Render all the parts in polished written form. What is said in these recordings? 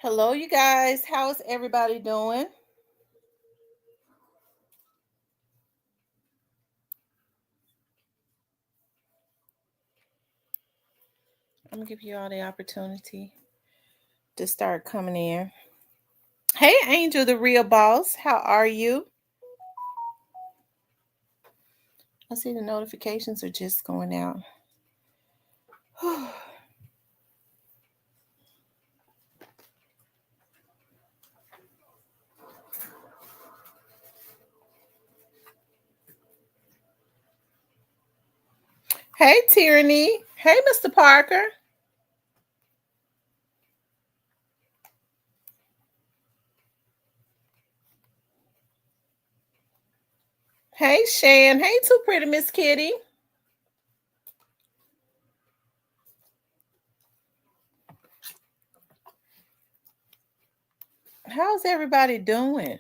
Hello, you guys. How's everybody doing? I'm gonna give you all the opportunity to start coming in. Hey, Angel, the real boss. How are you? I see the notifications are just going out. Hey, Tyranny. Hey, Mr. Parker. Hey, Shan. Hey, too pretty Miss Kitty. How's everybody doing?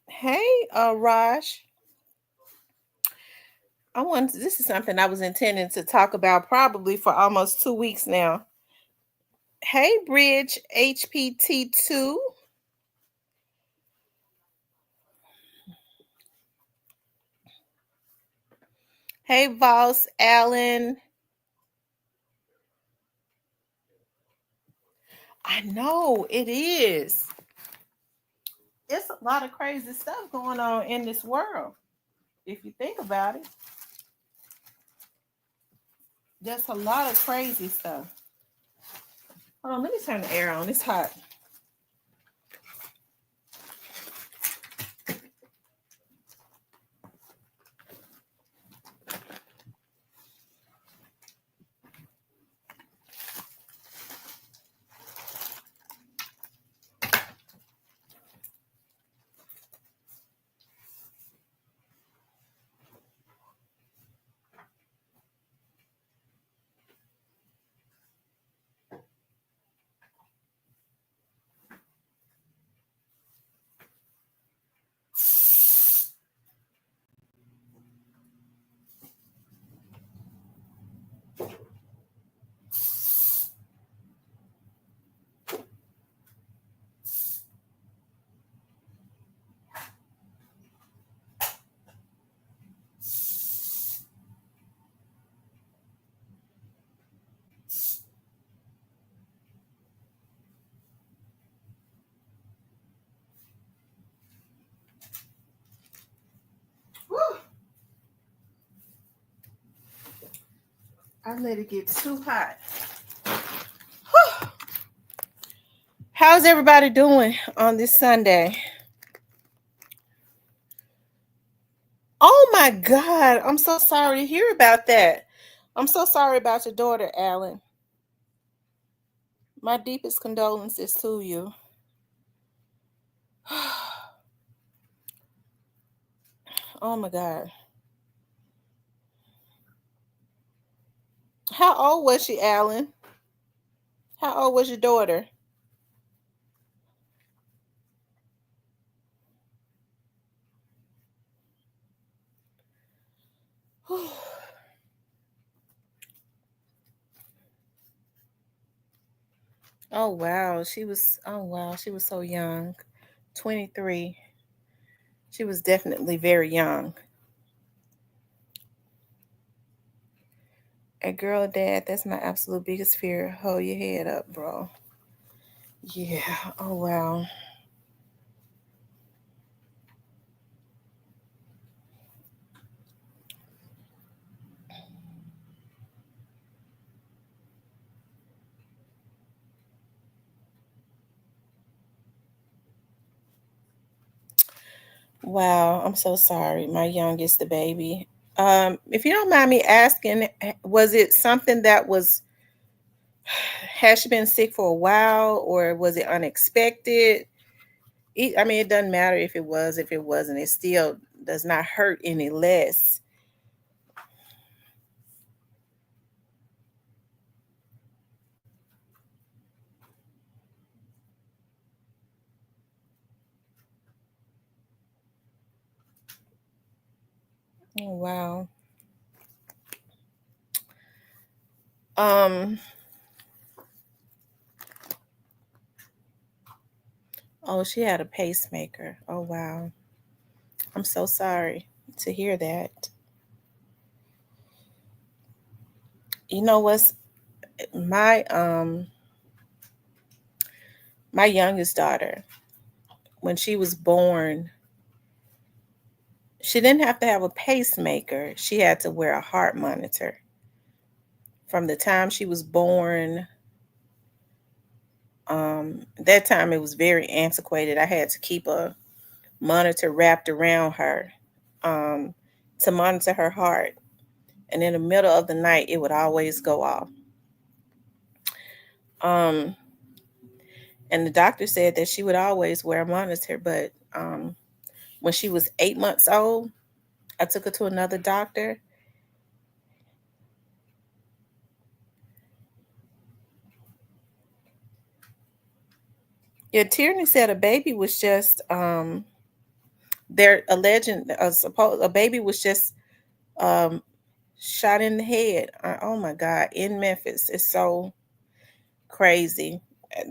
Hey, Raj. This is something I was intending to talk about probably for almost 2 weeks now. Hey, Bridge HPT2. Hey, Voss Allen. I know it is. It's a lot of crazy stuff going on in this world. If you think about it, just a lot of crazy stuff. Hold on, let me turn the air on. It's hot. Whew. I let it get too hot. Whew. How's everybody doing on this Sunday? Oh my God. I'm so sorry to hear about that. I'm so sorry about your daughter, Alan. My deepest condolences to you. Oh my God. How old was she, Alan? How old was your daughter? She was so young. 23. She was definitely very young. A girl dad, that's my absolute biggest fear. Hold your head up, bro. Yeah. Oh wow. Wow, I'm so sorry. My youngest, the baby. If you don't mind me asking, was it something that was has she been sick for a while or was it unexpected? I mean, it doesn't matter if it was, if it wasn't, it still does not hurt any less. Oh, wow. Um, oh, she had a pacemaker. Oh, wow. I'm so sorry to hear that. You know what's my my youngest daughter, when she was born, she didn't have to have a pacemaker. She had to wear a heart monitor. From the time she was born, that time it was very antiquated. I had to keep a monitor wrapped around her um, to monitor her heart. And in the middle of the night, it would always go off. Um, and the doctor said that she would always wear a monitor, but when she was 8 months old, I took her to another doctor. Yeah, Tierney said a baby was just they're alleging a baby was just um shot in the head. Oh my God, in Memphis. It's so crazy.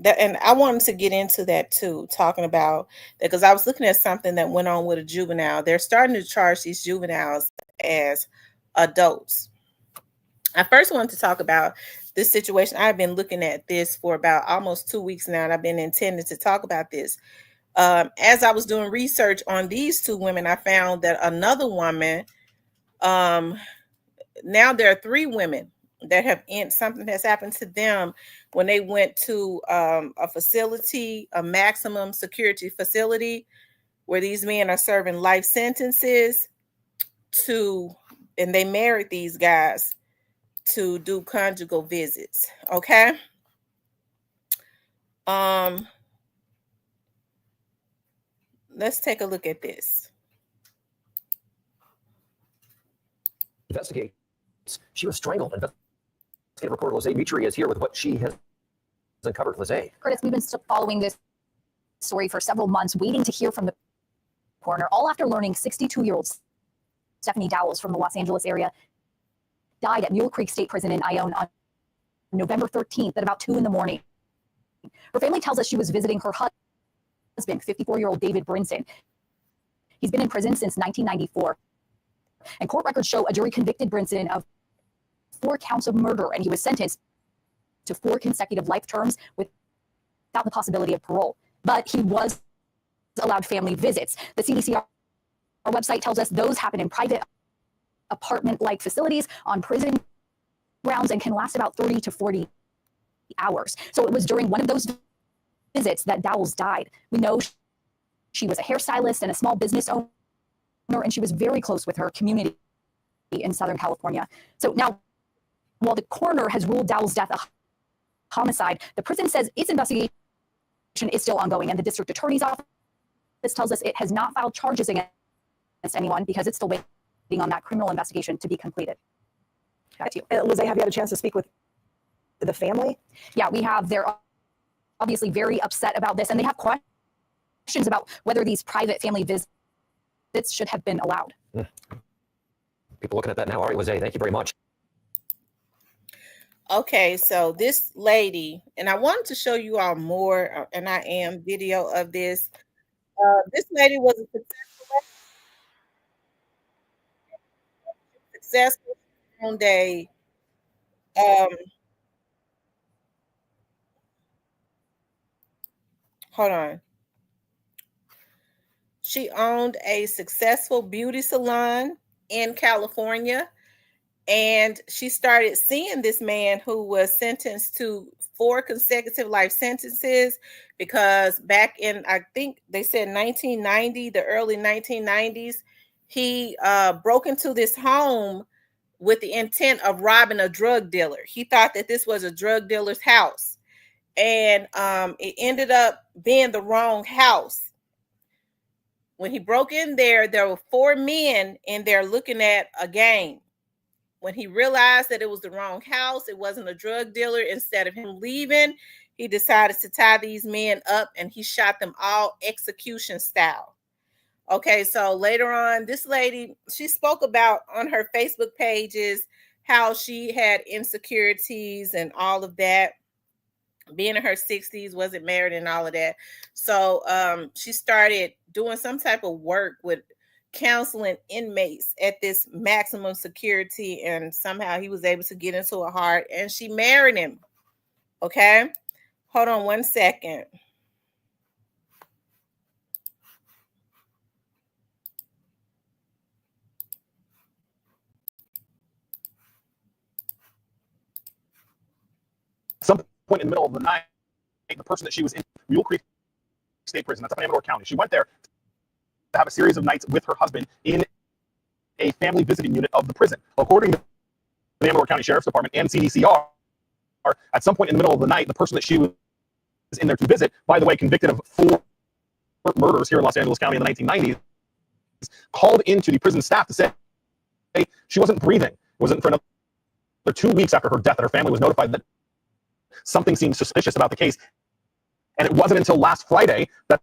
And I wanted to get into that too, talking about that because I was looking at something that went on with a juvenile. They're starting to charge these juveniles as adults. I first wanted to talk about this situation. I've been looking at this for about almost 2 weeks now, and I've been intending to talk about this. As I was doing research on these two women, I found that another woman, um, now there are three women that have something has happened to them when they went to a facility, a maximum security facility, where these men are serving life sentences to, and they married these guys to do conjugal visits. Okay. Um, let's take a look at this. Investigates. She was strangled. Investigative reporter Lizzie Mitri is here with what she has uncovered. Lizzie. Curtis, we've been following this story for several months, waiting to hear from the coroner, all after learning 62-year-old Stephanie Dowles from the Los Angeles area died at Mule Creek State Prison in Ione on November 13th at about 2 in the morning. Her family tells us she was visiting her husband, 54-year-old David Brinson. He's been in prison since 1994. And court records show a jury convicted Brinson of 4 counts of murder, and he was sentenced to 4 consecutive life terms without the possibility of parole. But he was allowed family visits. The CDC, our website, tells us those happen in private apartment-like facilities on prison grounds and can last about 30 to 40 hours. So it was during one of those visits that Dowles died. We know she was a hairstylist and a small business owner, and she was very close with her community in Southern California. So now, while the coroner has ruled Dowles' death a homicide, the prison says its investigation is still ongoing, and the district attorney's office tells us it has not filed charges against anyone because it's still waiting on that criminal investigation to be completed. Back to you. Lizzie, have you had a chance to speak with the family? Yeah, we have. They're obviously very upset about this, and they have questions about whether these private family visits should have been allowed. People looking at that now. All right, Lizzie, thank you very much. Okay, so this lady, and I wanted to show you all more, and I am video of this. This lady was a successful owned a hold on. She owned a successful beauty salon in California, and she started seeing this man who was sentenced to 4 consecutive life sentences because back in, I think they said 1990, the early 1990s, he broke into this home with the intent of robbing a drug dealer. He thought that this was a drug dealer's house, and it ended up being the wrong house. When he broke in there were 4 men in there looking at a game. When he realized that it was the wrong house, it wasn't a drug dealer, instead of him leaving, he decided to tie these men up, and he shot them all execution style. Okay, so later on, this lady, she spoke about on her Facebook pages how she had insecurities and all of that, being in her 60s, wasn't married and all of that. So she started doing some type of work with counseling inmates at this maximum security, and somehow he was able to get into her heart and she married him. Okay, hold on one second. At some point in the middle of the night, the person that she was in Mule Creek State Prison, that's up in Amador County, she went there to have a series of nights with her husband in a family visiting unit of the prison. According to the Amador County Sheriff's Department and CDCR, at some point in the middle of the night, the person that she was in there to visit, by the way, convicted of 4 murders here in Los Angeles County in the 1990s, called into the prison staff to say she wasn't breathing. It wasn't for another 2 weeks after her death that her family was notified that something seemed suspicious about the case. And it wasn't until last Friday that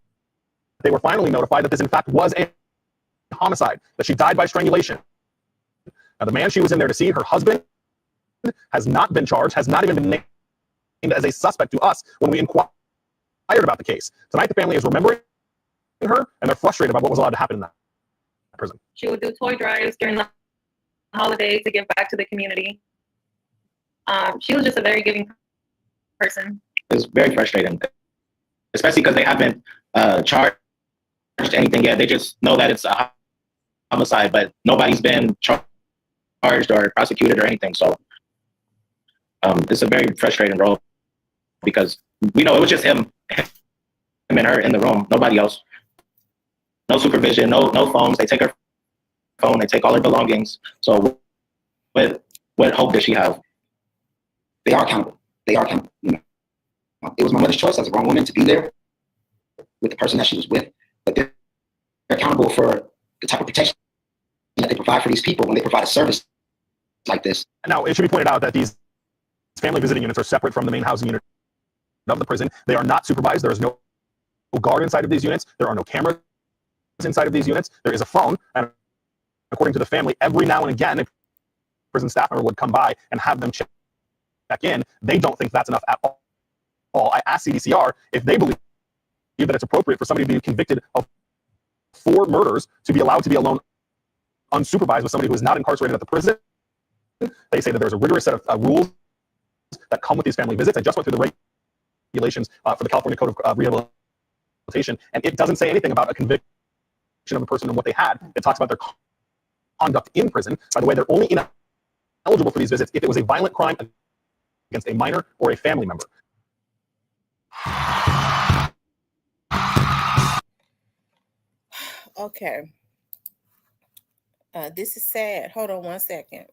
they were finally notified that this, in fact, was a homicide, that she died by strangulation. Now, the man she was in there to see, her husband, has not been charged, has not even been named as a suspect to us when we inquired about the case. Tonight, the family is remembering her, and they're frustrated about what was allowed to happen in that prison. She would do toy drives during the holidays to give back to the community. She was just a very giving person. It's very frustrating, especially because they haven't charged anything yet. They just know that it's a homicide, but nobody's been charged or prosecuted or anything. So it's a very frustrating role because we know it was just him and her in the room, nobody else. No supervision, no phones. They take her phone, they take all her belongings. So what hope does she have? They are accountable. They are accountable. You know, it was my mother's choice as a grown woman to be there with the person that she was with, but they're accountable for the type of protection that they provide for these people when they provide a service like this. Now, it should be pointed out that these family visiting units are separate from the main housing unit of the prison. They are not supervised. There is no guard inside of these units. There are no cameras inside of these units. There is a phone, and according to the family, every now and again, a prison staff member would come by and have them check in. They don't think that's enough at all. I asked CDCR if they believe that it's appropriate for somebody to be convicted of 4 murders to be allowed to be alone unsupervised with somebody who is not incarcerated at the prison. They say that there's a rigorous set of rules that come with these family visits. I just went through the regulations for the California Code of Rehabilitation, and it doesn't say anything about a conviction of a person and what they had. It talks about their conduct in prison. By the way, they're only ineligible for these visits if it was a violent crime against a minor or a family member. Okay. This is sad. Hold on one second.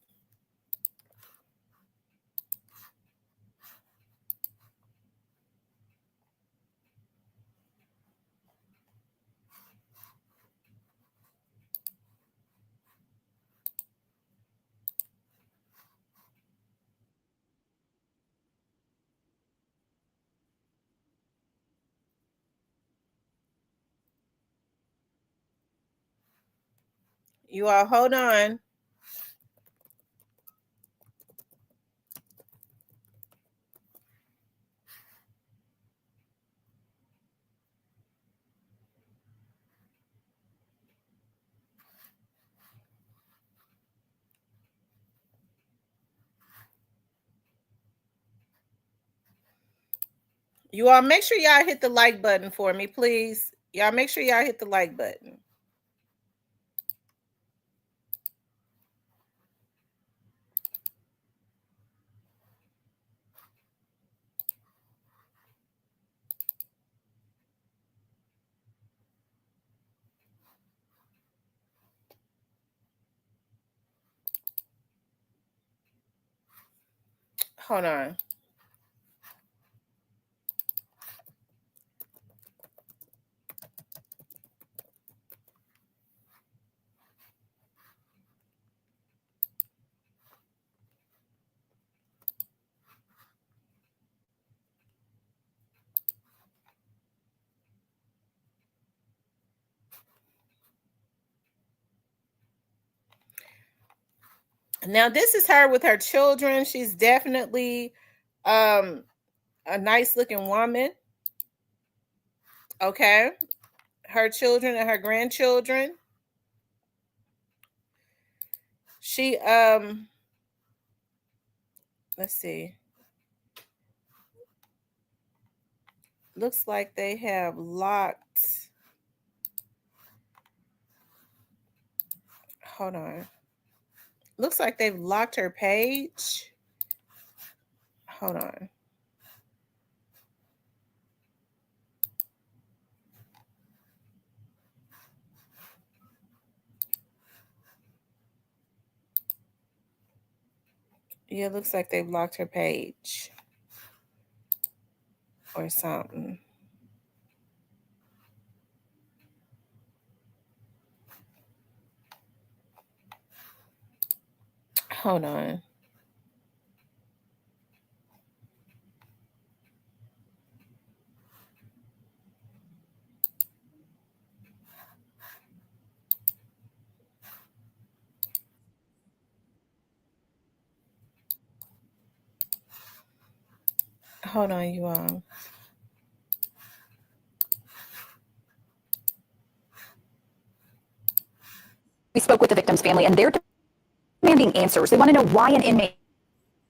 You all hold on. You all make sure y'all hit the like button for me, please. Y'all make sure y'all hit the like button. Hold on. Now this is her with her children. She's definitely a nice looking woman. Okay. Her children and her grandchildren. She let's see. Looks like they have locked. Hold on. Looks like they've locked her page. Hold on. Yeah, it looks like they've locked her page or something. Hold on. Hold on, you all. We spoke with the victim's family, and they're demanding answers. They want to know why an inmate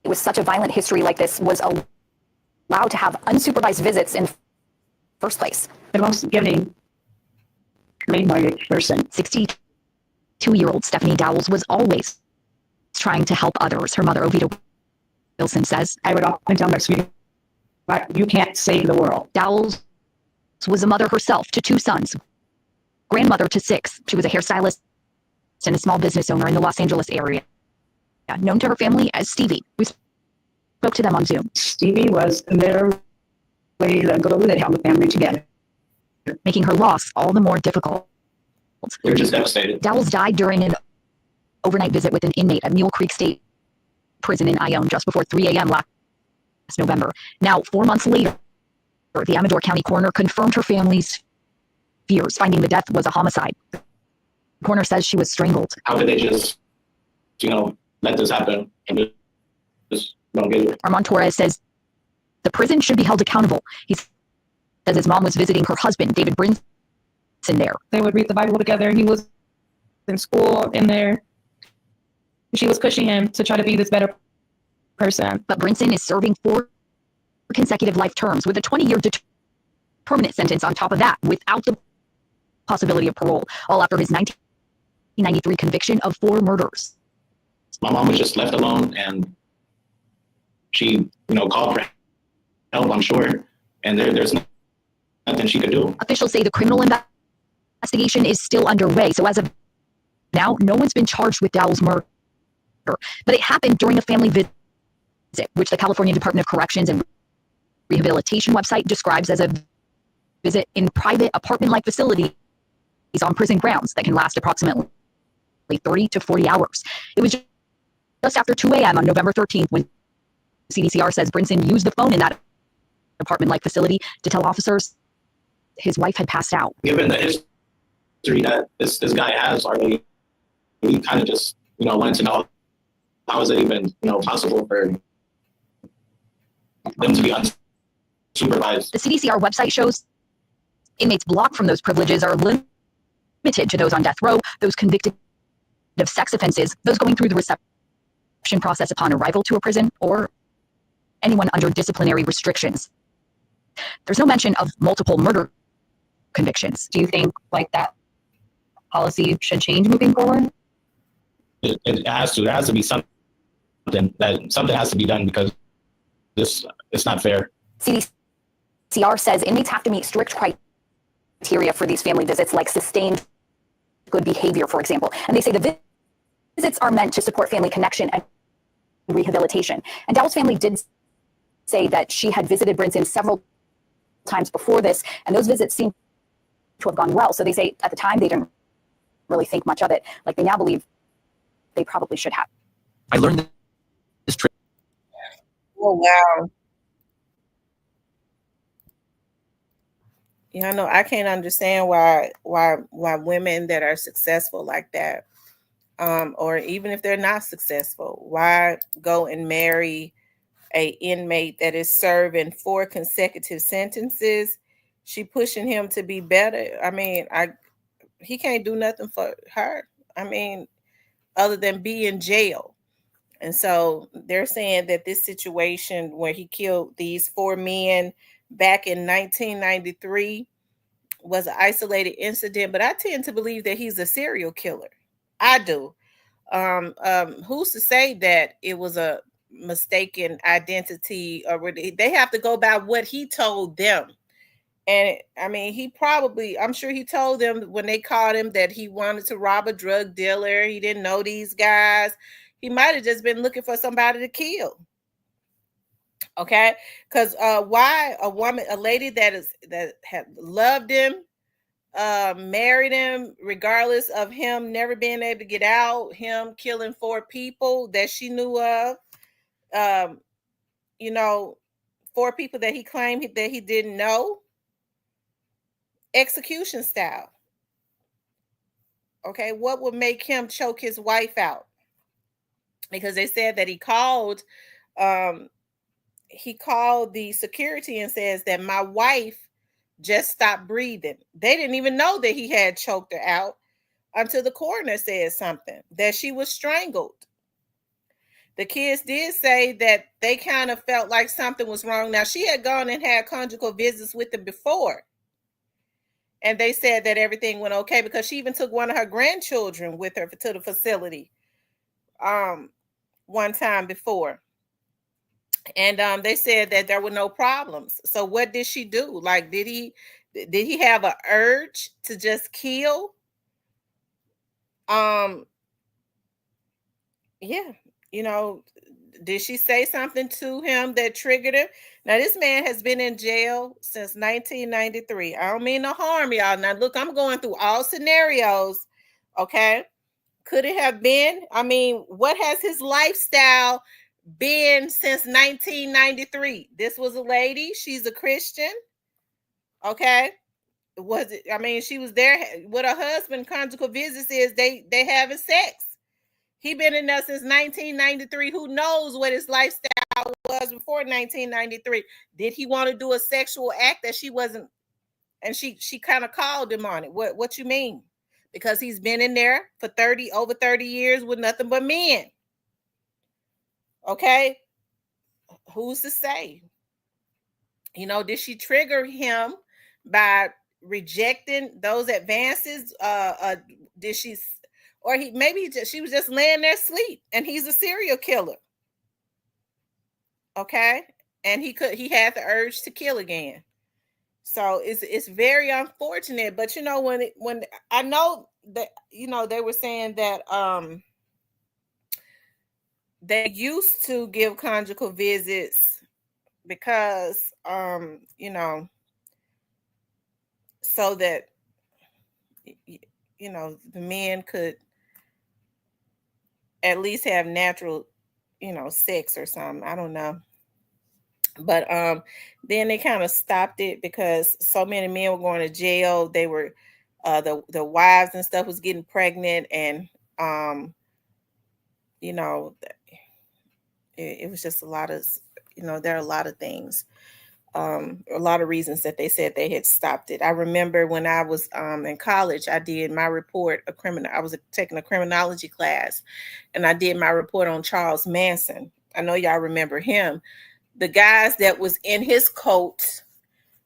with such a violent history like this was allowed to have unsupervised visits in first place. The most giving main person. 62-year-old Stephanie Dowles was always trying to help others. Her mother, Ovita Wilson, says, I would often tell my sweetie, you can't save the world. Dowles was a mother herself to 2 sons, grandmother to 6. She was a hairstylist and a small business owner in the Los Angeles area, known to her family as Stevie. We spoke to them on Zoom. Stevie was literally the glue that held the family together, making her loss all the more difficult. They're just devastated. Dowles died during an overnight visit with an inmate at Mule Creek State Prison in Ione just before 3 a.m. last November. Now, 4 months later, the Amador County coroner confirmed her family's fears, finding the death was a homicide. The coroner says she was strangled. How could they just, let this happen and just don't get it? Armand Torres says the prison should be held accountable. He says his mom was visiting her husband, David Brinson, there. They would read the Bible together. He was in school in there. She was pushing him to try to be this better person. But Brinson is serving 4 consecutive life terms with a 20-year permanent sentence on top of that, without the possibility of parole, all after his 1993 conviction of 4 murders. My mom was just left alone, and she, called for help, I'm sure, and there's nothing she could do. Officials say the criminal investigation is still underway, so as of now, no one's been charged with Dowles' murder. But it happened during a family visit, which the California Department of Corrections and Rehabilitation website describes as a visit in private apartment-like facilities on prison grounds that can last approximately 30 to 40 hours. It was just after 2 a.m. on November 13th when CDCR says Brinson used the phone in that apartment-like facility to tell officers his wife had passed out. Given the history that this guy has already, we kind of just, wanted to know, how is it even, possible for them to be unsupervised? The CDCR website shows inmates blocked from those privileges are limited to those on death row, those convicted of sex offenses, those going through the reception process upon arrival to a prison, or anyone under disciplinary restrictions. There's no mention of multiple murder convictions. Do you think that policy should change moving forward? It has to. There has to be something has to be done, because it's not fair. CDCR says inmates have to meet strict criteria for these family visits, like sustained good behavior, for example. And they say the visits are meant to support family connection and rehabilitation. And Dowles' family did say that she had visited Brinson several times before this, and those visits seem to have gone well. So they say at the time they didn't really think much of it. They now believe they probably should have. I learned this trick. Oh wow. Yeah, I know I can't understand why women that are successful like that or even if they're not successful, why go and marry a inmate that is serving 4 consecutive sentences? She pushing him to be better. I mean, he can't do nothing for her. I mean, other than be in jail. And so they're saying that this situation where he killed these 4 men back in 1993 was an isolated incident, but I tend to believe that he's a serial killer. I do. Who's to say that it was a mistaken identity, or they have to go by what he told them? And I mean, I'm sure he told them when they caught him that he wanted to rob a drug dealer. He didn't know these guys. He might have just been looking for somebody to kill. Okay. Because why a lady that had loved him, married him, regardless of him never being able to get out, him killing 4 people that she knew of, um, you know, 4 people that he claimed that he didn't know, execution style. Okay, what would make him choke his wife out? Because they said that um, he called the security and says that my wife just stopped breathing. They didn't even know that he had choked her out until the coroner said something, that she was strangled. The kids did say that they kind of felt like something was wrong. Now, she had gone and had conjugal visits with him before, and they said that everything went okay because she even took one of her grandchildren with her to the facility one time before. And they said that there were no problems. So what did she do? Like, did he have an urge to just kill? Yeah, you know, did she say something to him that triggered him? Now, this man has been in jail since 1993. I don't mean no harm, y'all. Now, look, I'm going through all scenarios. Okay. Could it have been? I mean, what has his lifestyle been since 1993? This was a lady. She's a Christian. Okay. Was it? I mean, she was there with her husband. Conjugal visits is they having sex. He been in there since 1993. Who knows what his lifestyle was before 1993? Did he want to do a sexual act that she wasn't? And she kind of called him on it. What you mean? Because he's been in there for over 30 years with nothing but men. Okay, who's to say? You know, did she trigger him by rejecting those advances? Did she, or she was just laying there asleep, and he's a serial killer. Okay, and he had the urge to kill again. So it's very unfortunate. But you know, when I know that, you know, they were saying that they used to give conjugal visits because you know, so that you know, the men could at least have natural, you know, sex or something. I don't know. But then they kind of stopped it because so many men were going to jail. They were the wives and stuff was getting pregnant, and you know, it was just a lot of, you know, there are a lot of things, a lot of reasons that they said they had stopped it. I remember when I was in college, I did my report, I was taking a criminology class, and I did my report on Charles Manson. I know y'all remember him. The guys that was in his cult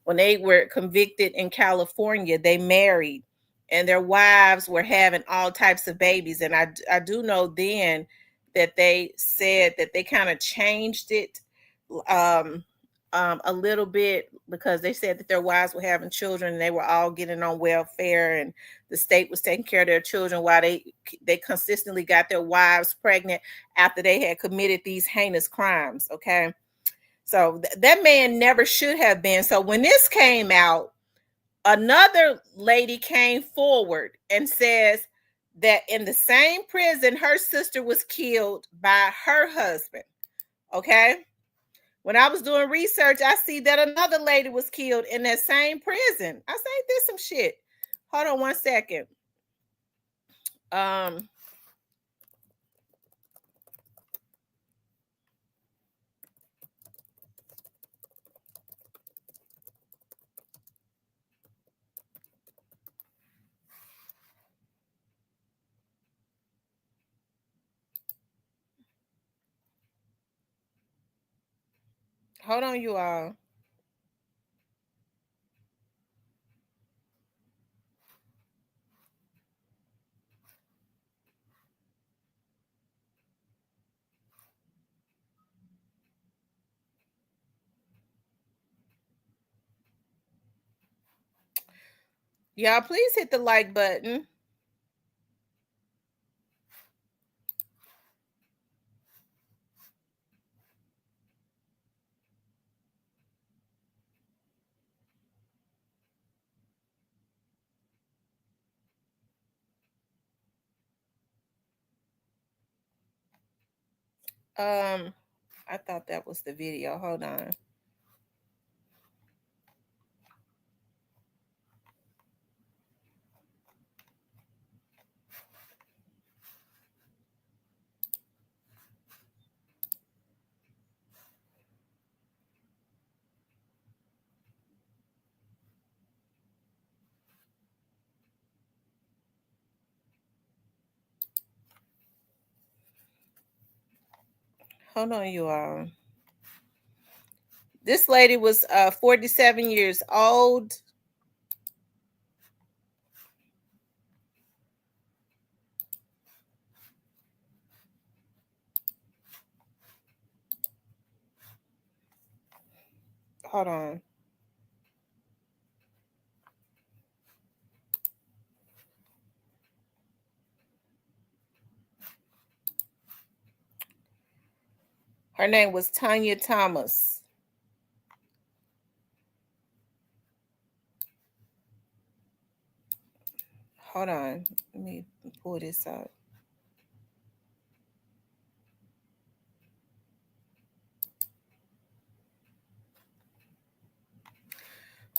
when they were convicted in California, they married, and their wives were having all types of babies. And I do know then that they said that they kind of changed it a little bit, because they said that their wives were having children and they were all getting on welfare, and the state was taking care of their children while they consistently got their wives pregnant after they had committed these heinous crimes. Okay. So that man never should have been. So when this came out, another lady came forward and says that in the same prison, her sister was killed by her husband. Okay. When I was doing research, I see that another lady was killed in that same prison. I say, this some shit. Hold on one second. Hold on, you all. Y'all, please hit the like button. I thought that was the video. Hold on. Hold on, you all. This lady was 47 years old. Hold on. Her name was Tanya Thomas. Hold on. Let me pull this up.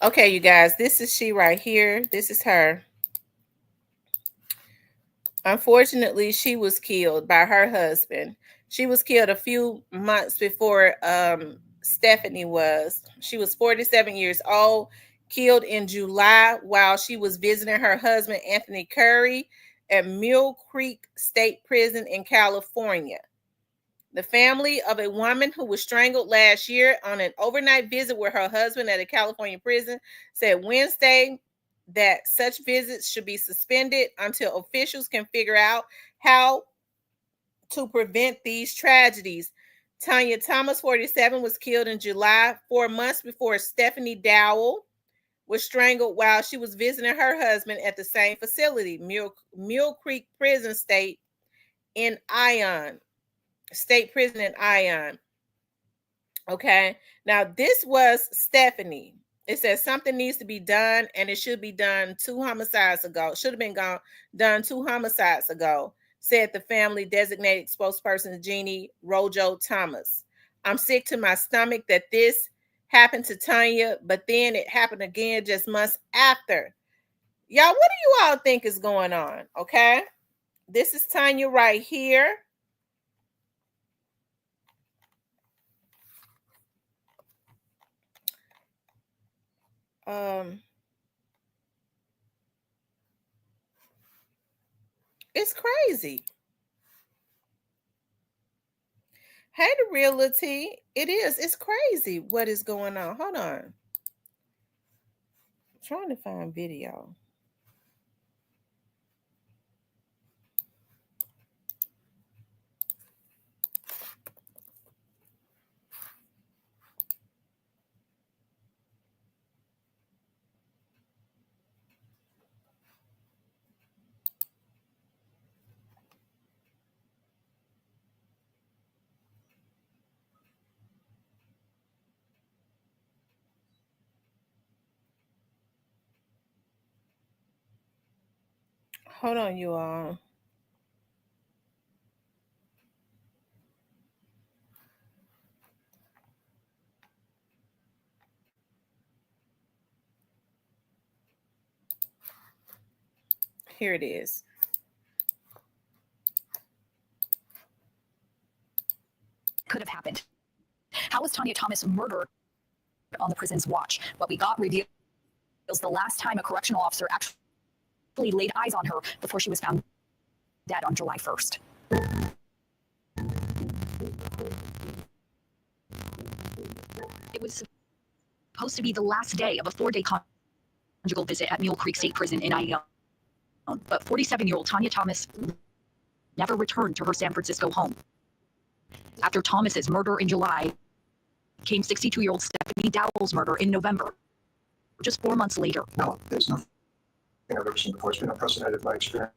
Okay, you guys, this is she right here. This is her. Unfortunately, she was killed by her husband. She was killed a few months before Stephanie was. She was 47 years old, killed in July while she was visiting her husband, Anthony Curry, at Mule Creek State Prison in California. The family of a woman who was strangled last year on an overnight visit with her husband at a California prison said Wednesday that such visits should be suspended until officials can figure out how to prevent these tragedies. Tanya Thomas, 47, was killed in July, 4 months before Stephanie Dowell was strangled while she was visiting her husband at the same facility, Mule Creek Prison State in Ion. State Prison in Ion. Okay. Now, this was Stephanie. It says something needs to be done, and it should be done 2 homicides ago. It should have been done 2 homicides ago, said the family designated spokesperson Jeannie Rojo Thomas. I'm sick to my stomach that this happened to Tanya, but then it happened again just months after. Y'all, what do you all think is going on? Okay. This is Tanya right here. It's crazy. Hey, the realty. It is. It's crazy what is going on. Hold on. I'm trying to find video. Hold on, you all. Here it is. Could have happened. How was Tanya Thomas murdered on the prison's watch? What we got reveals the last time a correctional officer actually laid eyes on her before she was found dead on July 1st. was supposed to be the last day of a 4-day conjugal visit at Mule Creek State Prison in Ione. But 47-year-old Tanya Thomas never returned to her San Francisco home. After Thomas's murder in July, came 62-year-old Stephanie Dowell's murder in November, just 4 months later. No, there's nothing I've ever seen before. It's been unprecedented in my experience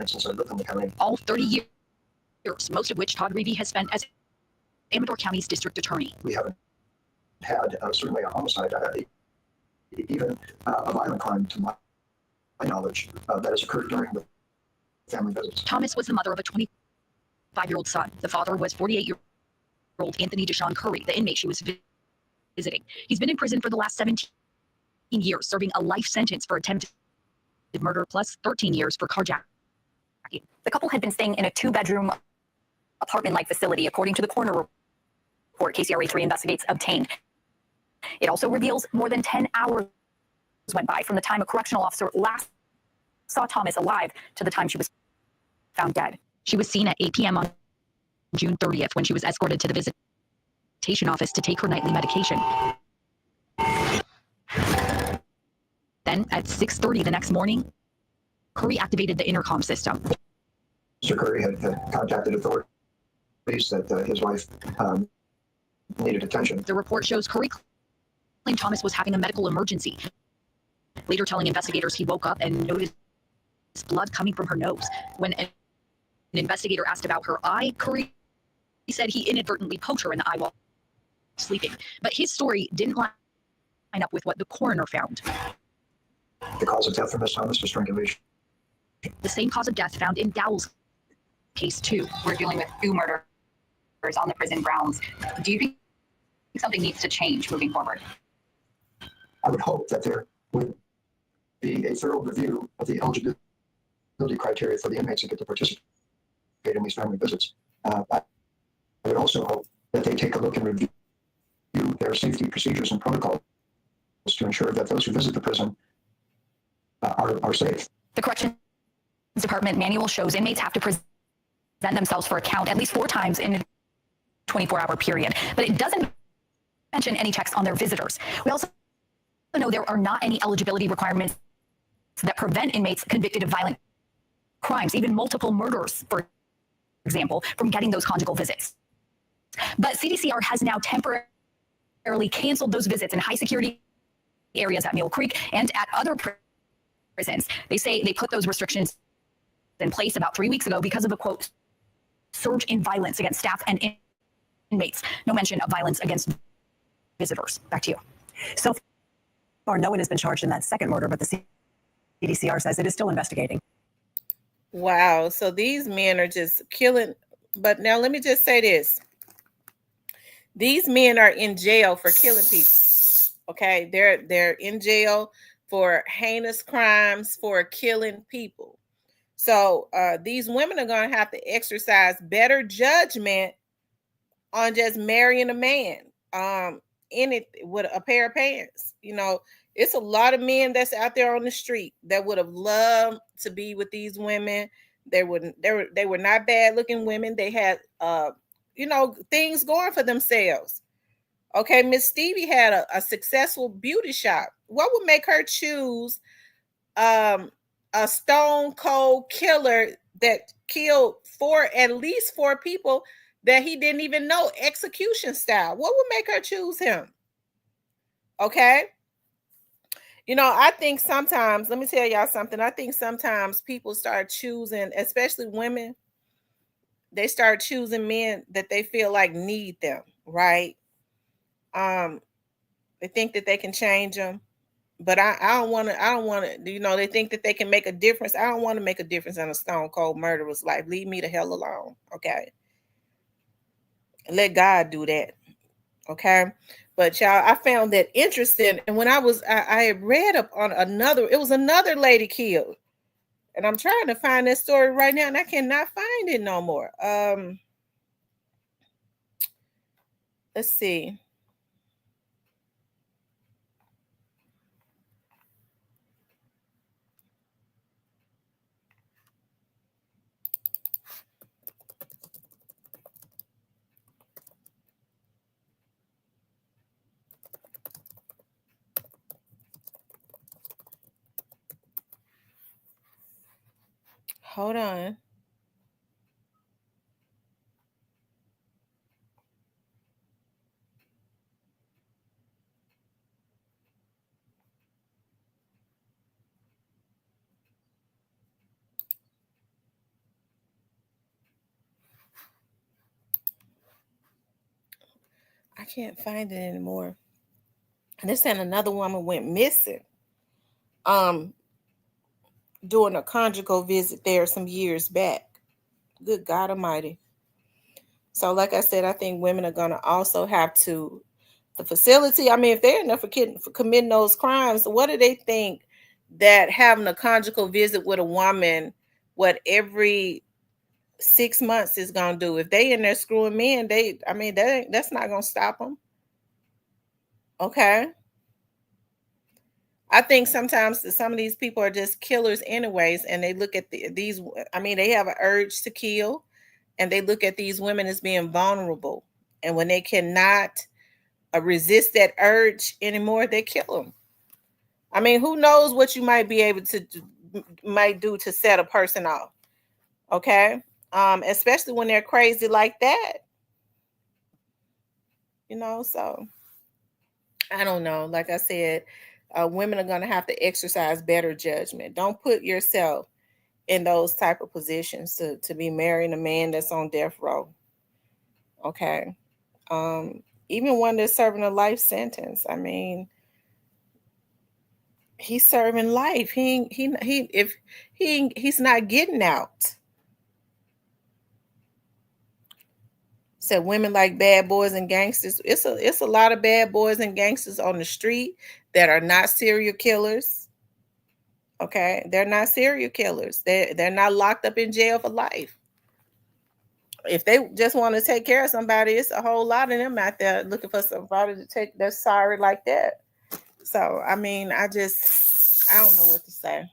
since I lived in the county. All 30 years, most of which Todd Reevy has spent as Amador County's district attorney. We haven't had certainly a homicide, even a violent crime to my knowledge that has occurred during the family visits. Thomas was the mother of a 25-year-old son. The father was 48-year-old Anthony Deshaun Curry, the inmate she was visiting. He's been in prison for the last 17 years, serving a life sentence for attempted murder plus 13 years for carjacking. The couple had been staying in a 2-bedroom apartment-like facility, according to the coroner report KCRA3 Investigates obtained. It also reveals more than 10 hours went by from the time a correctional officer last saw Thomas alive to the time she was found dead. She was seen at 8 p.m. on June 30th when she was escorted to the visitation office to take her nightly medication. Then at 6:30 the next morning, Curry activated the intercom system. Mr. Curry had contacted authorities that his wife needed attention. The report shows Curry claimed Thomas was having a medical emergency, later telling investigators he woke up and noticed blood coming from her nose. When an investigator asked about her eye, Curry said he inadvertently poked her in the eye while sleeping. But his story didn't line up with what the coroner found. The cause of death for Ms. Thomas was strangulation. The same cause of death found in Dowell's case, too. We're dealing with 2 murders on the prison grounds. Do you think something needs to change moving forward? I would hope that there would be a thorough review of the eligibility criteria for the inmates that get to participate in these family visits. I would also hope that they take a look and review their safety procedures and protocols to ensure that those who visit the prison are safe. The Corrections Department manual shows inmates have to present themselves for a count at least 4 times in a 24-hour period, but it doesn't mention any checks on their visitors. We also know there are not any eligibility requirements that prevent inmates convicted of violent crimes, even multiple murders, for example, from getting those conjugal visits. But CDCR has now temporarily canceled those visits in high-security areas at Mule Creek and at other prisons. They say they put those restrictions in place about 3 weeks ago because of a, quote, surge in violence against staff and inmates. No mention of violence against visitors. Back to you. So far, no one has been charged in that second murder, but the CDCR says it is still investigating. Wow. So these men are just killing. But now let me just say this. These men are in jail for killing people. Okay. They're in jail for heinous crimes, for killing people. So these women are going to have to exercise better judgment on just marrying a man in it with a pair of pants. You know, it's a lot of men that's out there on the street that would have loved to be with these women. They were not bad looking women. They had things going for themselves. Okay, Miss Stevie had a successful beauty shop. What would make her choose a stone cold killer that killed at least four people that he didn't even know, execution style? What would make her choose him? Okay. I think sometimes, let me tell y'all something. I think sometimes people start choosing, especially women, they start choosing men that they feel like need them, right? They think that they can change them. But I don't want to, they think that they can make a difference. I don't want to make a difference in a stone cold murderer's life. Leave me the hell alone. Okay. Let God do that. Okay. But y'all, I found that interesting. And when I had read up on another lady killed. And I'm trying to find that story right now and I cannot find it no more. Let's see. Hold on. I can't find it anymore. And this and another woman went missing. Doing a conjugal visit there some years back. Good God Almighty. So, like I said, I think women are going to also have to, the facility, I mean, if they're enough for committing those crimes, what do they think that having a conjugal visit with a woman, what every 6 months is going to do? If they in there screwing men, that's not going to stop them. Okay. I think sometimes some of these people are just killers anyways, and they look at these, I mean, they have an urge to kill, and they look at these women as being vulnerable. And when they cannot resist that urge anymore, they kill them. I mean, who knows what you might be able to might do to set a person off. Okay. Especially when they're crazy like that. So I don't know. Like I said, women are going to have to exercise better judgment. Don't put yourself in those type of positions to be marrying a man that's on death row. Okay. Even one that's serving a life sentence. I mean, he's serving life. He's not getting out. Said women like bad boys and gangsters. It's a lot of bad boys and gangsters on the street that are not serial killers. Okay, they're not serial killers. They're not locked up in jail for life. If they just want to take care of somebody, it's a whole lot of them out there looking for somebody to take that's sorry like that. So I mean, I don't know what to say.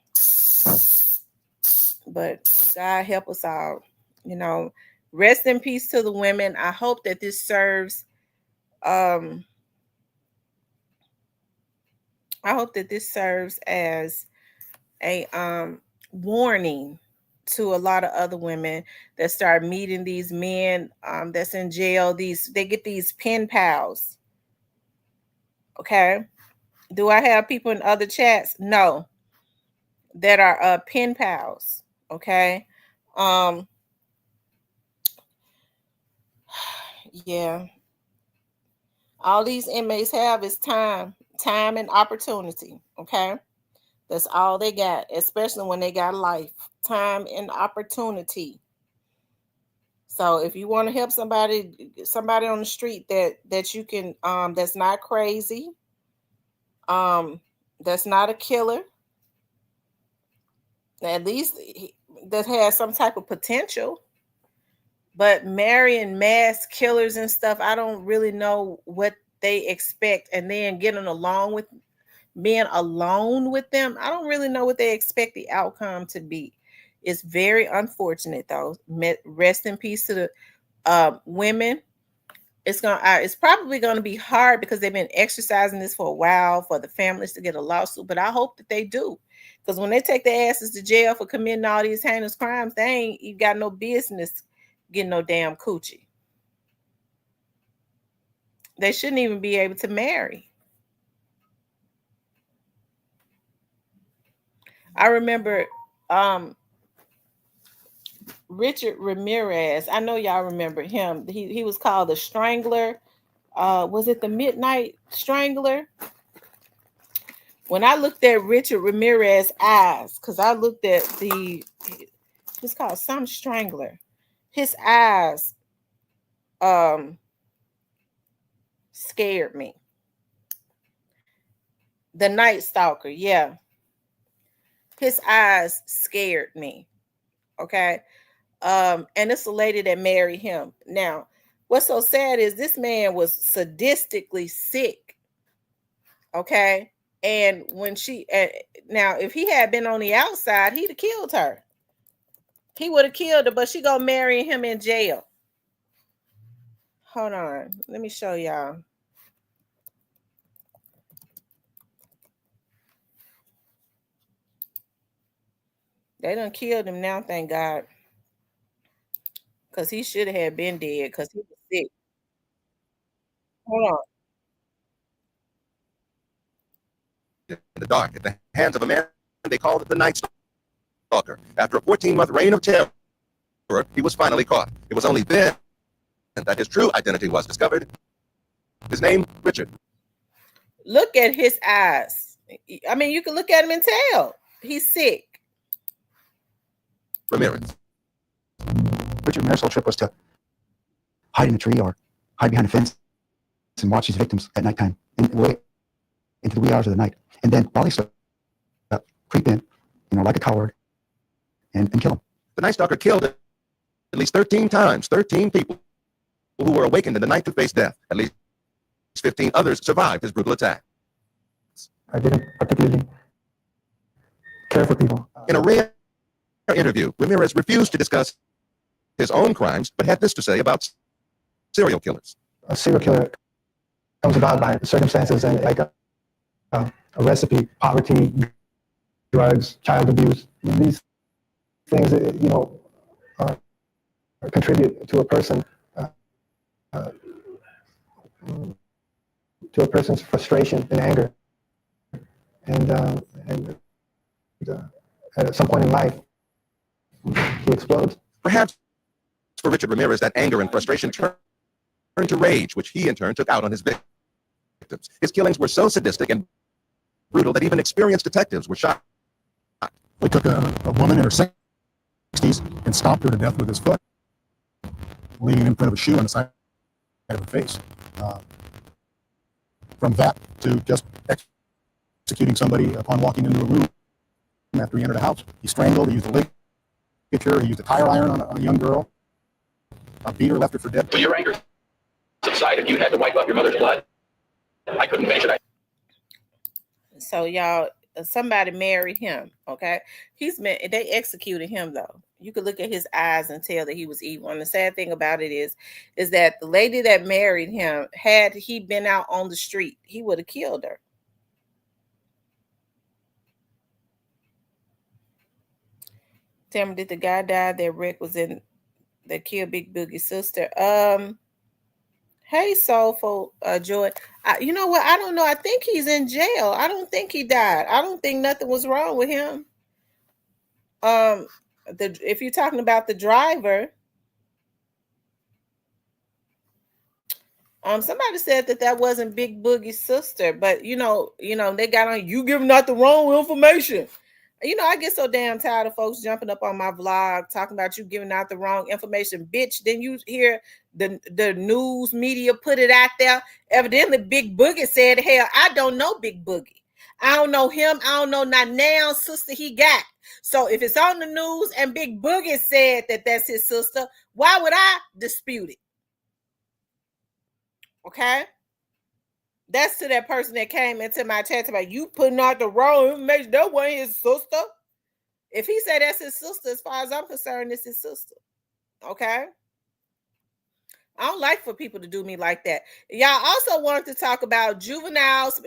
But God help us all. Rest in peace to the women. I hope that this serves as a warning to a lot of other women that start meeting these men that's in jail. They get these pen pals. Okay. Do I have people in other chats? No. That are pen pals. Okay. Yeah. All these inmates have is time and opportunity. Okay. That's all they got, especially when they got life, time and opportunity. So if you want to help somebody on the street that you can, that's not crazy, that's not a killer, at least that has some type of potential. But marrying mass killers and stuff, I don't really know what they expect, and then being alone with them, I don't really know what they expect the outcome to be. It's very unfortunate, though. Rest in peace to the women. It's probably gonna be hard because they've been exercising this for a while for the families to get a lawsuit. But I hope that they do, because when they take their asses to jail for committing all these heinous crimes, they ain't you got no business getting no damn coochie. They shouldn't even be able to marry. I remember Richard Ramirez. I know y'all remember him. He was called the Strangler. Was it the Midnight Strangler? When I looked at Richard Ramirez's eyes, because I looked at it's called some Strangler. His eyes scared me. The Night Stalker, yeah. His eyes scared me. Okay. And it's a lady that married him. Now, what's so sad is this man was sadistically sick. Okay. And when now, if he had been on the outside, he'd have killed her. He would have killed her, but she gonna marry him in jail. Hold on. Let me show y'all. They done killed him now, thank God. Because he should have been dead because he was sick. Hold on. In the dark at the hands of a man they called the Night Stalker. After a 14-month reign of terror, he was finally caught. It was only then that his true identity was discovered. His name, Richard. Look at his eyes. I mean, you can look at him and tell he's sick. Ramirez. Richard Ramirez's whole trip was to hide in a tree or hide behind a fence and watch his victims at nighttime and wait into the wee hours of the night. And then while they slept, creep in, like a coward and kill them. The Night Stalker killed at least 13 times, 13 people who were awakened in the night to face death. At least 15 others survived his brutal attack. I didn't particularly care for people. In a rare interview, Ramirez refused to discuss his own crimes, but had this to say about serial killers. A serial killer comes about by circumstances and like a recipe: poverty, drugs, child abuse. These things, contribute to a person, to a person's frustration and anger, and at some point in life, he explodes. Perhaps for Richard Ramirez, that anger and frustration turned to rage, which he in turn took out on his victims. His killings were so sadistic and brutal that even experienced detectives were shocked. We took a woman in her 60s and stomped her to death with his foot, leaving an imprint of a shoe on the side of her face. From that to just executing somebody upon walking into a room after he entered a house. He strangled, he used a ligature, he used a tire iron on a young girl, beat her, left her for dead. When your anger subsided, you had to wipe up your mother's blood. I couldn't finish it. So y'all, somebody married him, okay? They executed him though. You could look at his eyes and tell that he was evil. And the sad thing about it is that the lady that married him, had he been out on the street, he would have killed her. Tell me, did the guy die that Rick was in that killed Big Boogie's sister? Hey, Soulful Joy. You know what? I don't know. I think he's in jail. I don't think he died. I don't think nothing was wrong with him. If you're talking about the driver, somebody said that wasn't Big Boogie's sister, but they got on you giving out the wrong information. I get so damn tired of folks jumping up on my vlog talking about you giving out the wrong information. Bitch, then you hear the news media put it out there. Evidently, Big Boogie said, hell, I don't know Big Boogie. I don't know him. I don't know not now sister he got. So if it's on the news and Big Boogie said that that's his sister, why would I dispute it? Okay? That's to that person that came into my chat about you putting out the wrong information. That wasn't his sister. If he said that's his sister, as far as I'm concerned, it's his sister. Okay? I don't like for people to do me like that. Y'all also wanted to talk about juveniles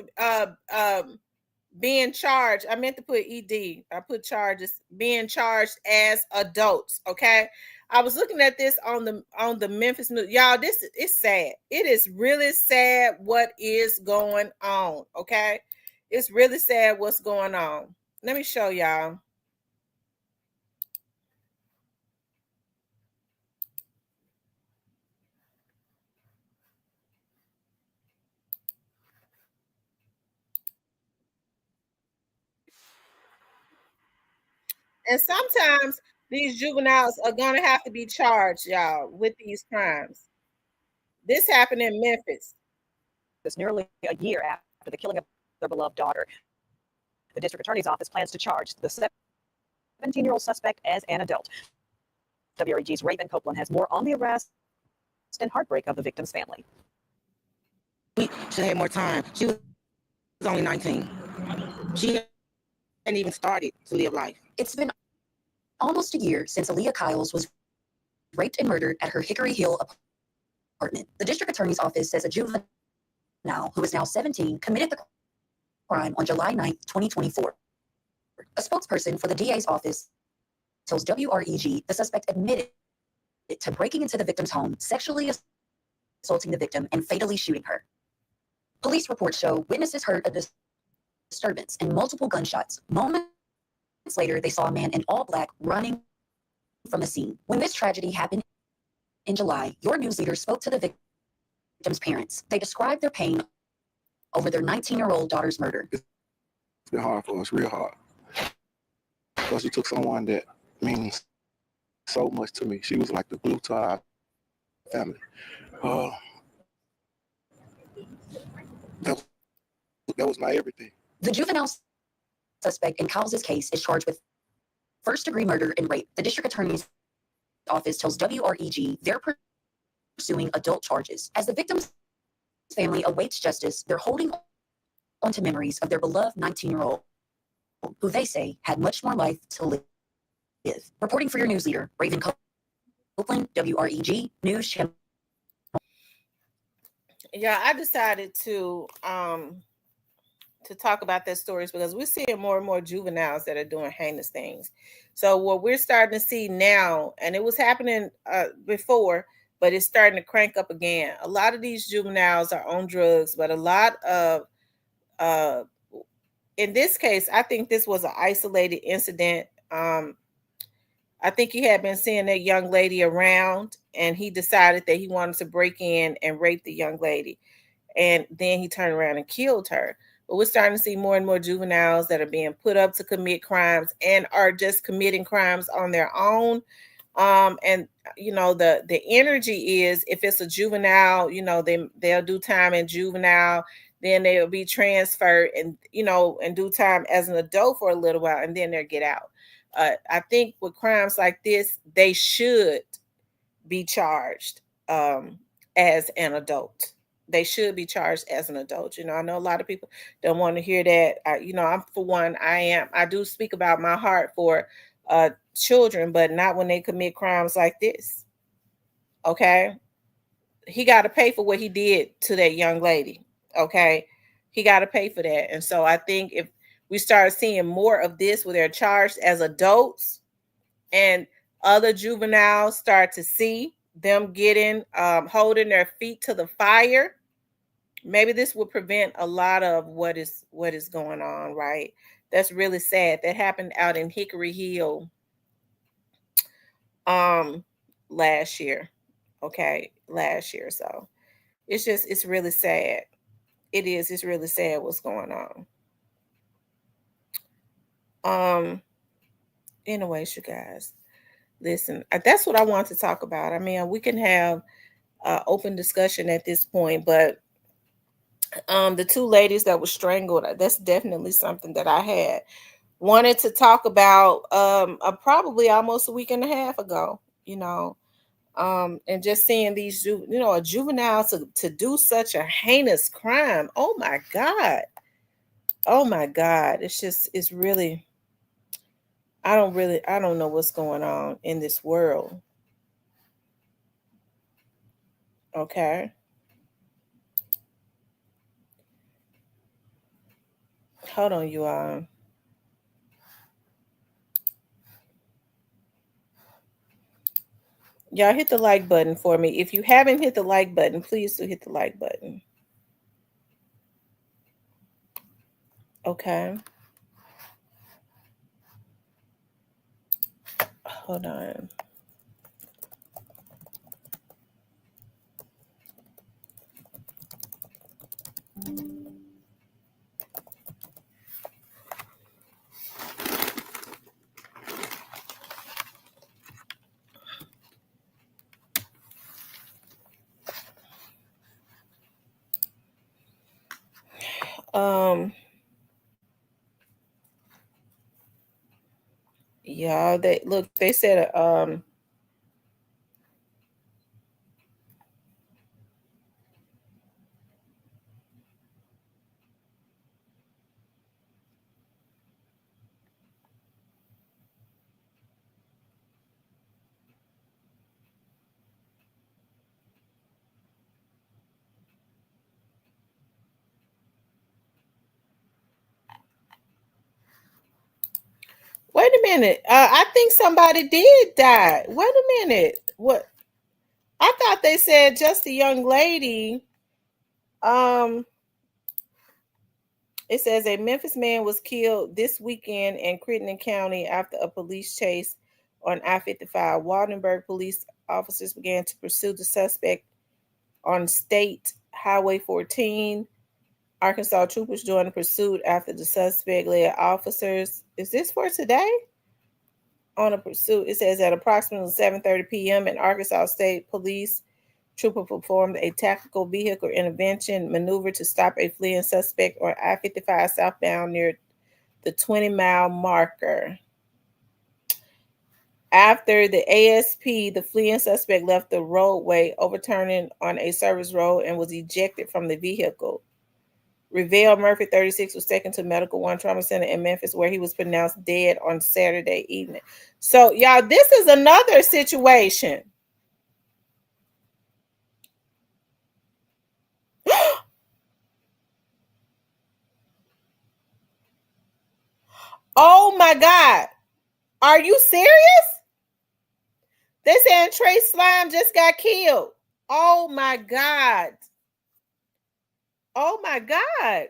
being charged. I meant to put ED. I put charges being charged as adults. Okay. I was looking at this on the Memphis News. Y'all, this is sad. It is really sad what is going on. Okay. It's really sad what's going on. Let me show y'all. And sometimes these juveniles are going to have to be charged, y'all, with these crimes. This happened in Memphis. It's nearly a year after the killing of their beloved daughter. The district attorney's office plans to charge the 17-year-old suspect as an adult. WREG's Raven Copeland has more on the arrest and heartbreak of the victim's family. We should have had more time. She was only 19. She hadn't even started to live life. It's been almost a year since Aaliyah Kyles was raped and murdered at her Hickory Hill apartment. The district attorney's office says a juvenile who is now 17 committed the crime on July 9th, 2024. A spokesperson for the DA's office tells WREG the suspect admitted to breaking into the victim's home, sexually assaulting the victim, and fatally shooting her. Police reports show witnesses heard a disturbance and multiple gunshots. Moments later, they saw a man in all black running from the scene. When this tragedy happened in July, your news leader spoke to the victim's parents. They described their pain over their 19-year-old daughter's murder. It's been hard for us, real hard. Because she took someone that means so much to me. She was like the glue to our family. That was my everything. The juvenile suspect in Kyle's case is charged with first-degree murder and rape. The district attorney's office tells WREG they're pursuing adult charges. As the victim's family awaits justice, they're holding on to memories of their beloved 19-year-old, who they say had much more life to live. Reporting for your news leader, Raven Copeland, WREG News Channel. Yeah, I decided to talk about that stories because we're seeing more and more juveniles that are doing heinous things. So what we're starting to see now, and it was happening before, but it's starting to crank up again. A lot of these juveniles are on drugs, but a lot of in this case, I think this was an isolated incident. I think he had been seeing that young lady around, and he decided that he wanted to break in and rape the young lady. And then he turned around and killed her. But we're starting to see more and more juveniles that are being put up to commit crimes and are just committing crimes on their own. And you know, the energy is, if it's a juvenile, you know, they'll do time in juvenile, then they'll be transferred and, you know, and do time as an adult for a little while, and then they'll get out. I think with crimes like this, they should be charged as an adult. They should be charged as an adult. You know, I know a lot of people don't want to hear that. You know, I'm for one, I do speak about my heart for children, but not when they commit crimes like this. Okay. He got to pay for what he did to that young lady. Okay. He got to pay for that. And so I think if we start seeing more of this where they're charged as adults and other juveniles start to see them getting, holding their feet to the fire, maybe this will prevent a lot of what is going on, right? That's really sad. That happened out in Hickory Hill last year. Okay, last year. So it's really sad. It's really sad what's going on. Anyways, you guys, listen, that's what I want to talk about. I mean, we can have open discussion at this point, but the two ladies that were strangled, that's definitely something that I had wanted to talk about probably almost a week and a half ago, you know. And just seeing these, you know, a juvenile to do such a heinous crime. Oh my God. Oh my God. It's really, I don't know what's going on in this world. Okay. Hold on, you all. Y'all hit the like button for me. If you haven't hit the like button, please do hit the like button. Okay. Hold on. Yeah, they said Wait a minute. I think somebody did die. Wait a minute. What? I thought they said just a young lady. It says a Memphis man was killed this weekend in Crittenden County after a police chase on I-55. Waldenburg police officers began to pursue the suspect on State Highway 14. Arkansas troopers joined the pursuit after the suspect led officers. Is this for today? On a pursuit, it says at approximately 7:30 p.m. in Arkansas State Police trooper performed a tactical vehicle intervention maneuver to stop a fleeing suspect on I-55 southbound near the 20-mile marker. After the ASP, the fleeing suspect left the roadway, overturning on a service road, and was ejected from the vehicle. Revell Murphy, 36, was taken to Medical One Trauma Center in Memphis, where he was pronounced dead on Saturday evening. So, y'all, this is another situation. Oh my God. Are you serious? They saying Trey Slime just got killed. Oh my God. Oh my God.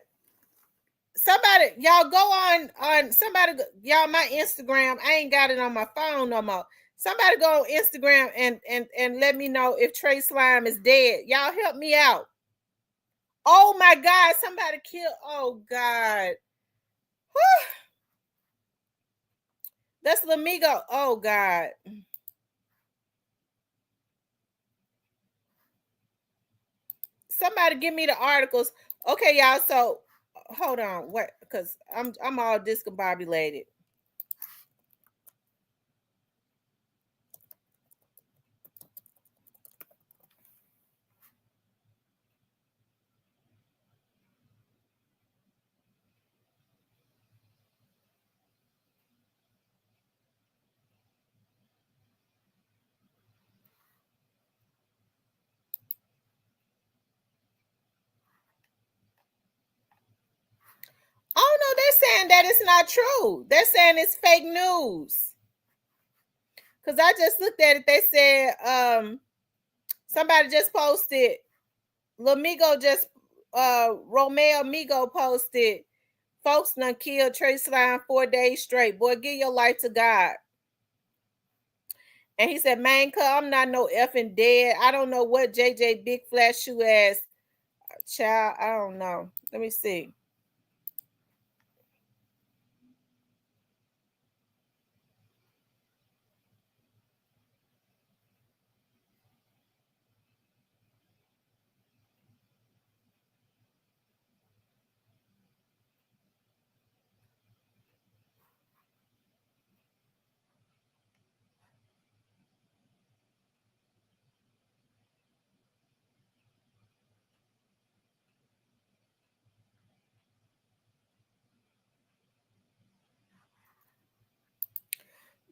Somebody, y'all go on somebody, y'all, my Instagram. I ain't got it on my phone no more. Somebody go on Instagram and let me know if Trey Slime is dead. Y'all help me out. Oh my God, somebody killed. Oh God. That's Lamigo. Oh God. Somebody give me the articles. Okay, y'all. So hold on. What? Because I'm all discombobulated. Oh no, they're saying that it's not true. They're saying it's fake news. Cause I just looked at it. They said somebody just posted. Lamigo just Romeo Migo posted. Folks done killed Trey Slime 4 days straight. Boy, give your life to God. And he said, man, I'm not no effing dead. I don't know what JJ Big Flash Shoe ass child. I don't know. Let me see.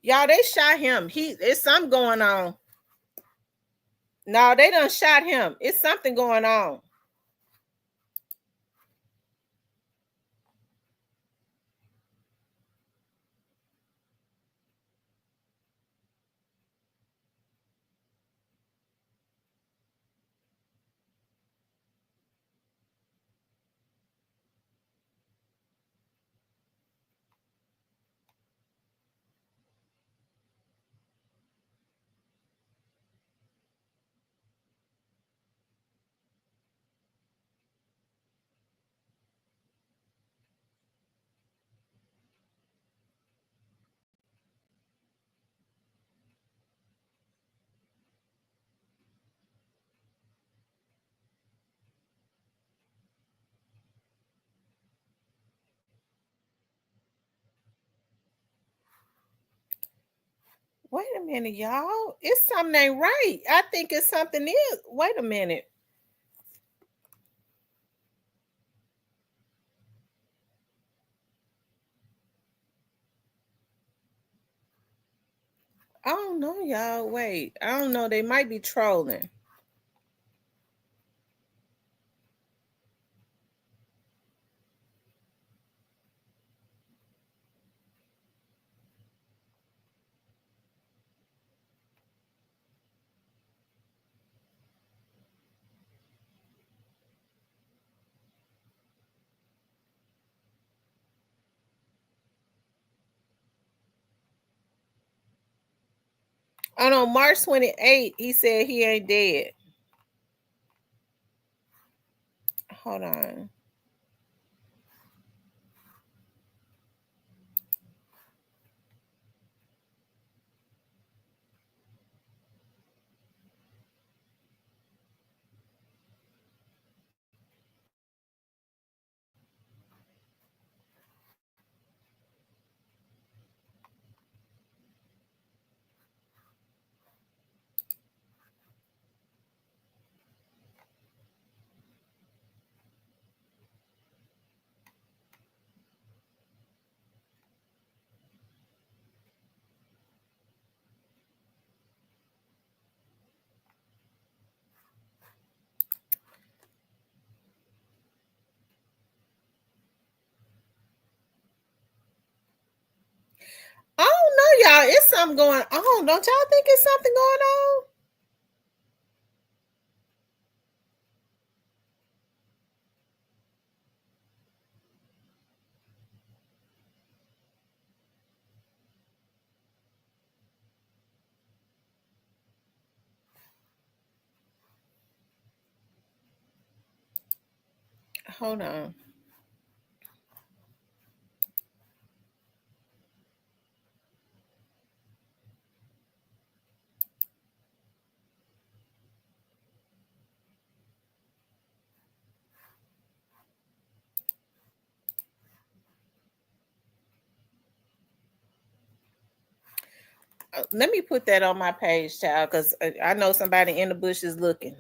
Y'all, they shot him. It's something going on. No, they done shot him. It's something going on. Wait a minute, y'all. It's something ain't right. I think it's something is. Wait a minute. I don't know, y'all. Wait. I don't know. They might be trolling. Oh no, March 28th, he said he ain't dead. Hold on. I don't know, y'all. It's something going on. Don't y'all think it's something going on? Hold on. Let me put that on my page, child, because I know somebody in the bush is looking.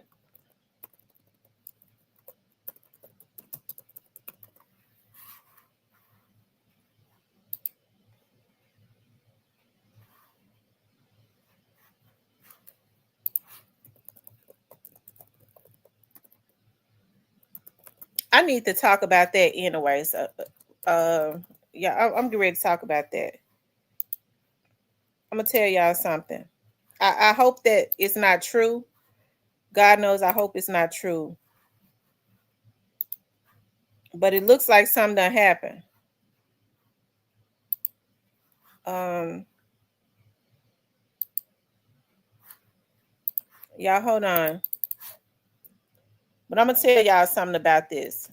I need to talk about that anyway. So, yeah, I'm getting ready to talk about that. I'm gonna tell y'all something. I hope that it's not true. God knows, I hope it's not true. But it looks like something done happened. Y'all hold on. But I'm gonna tell y'all something about this.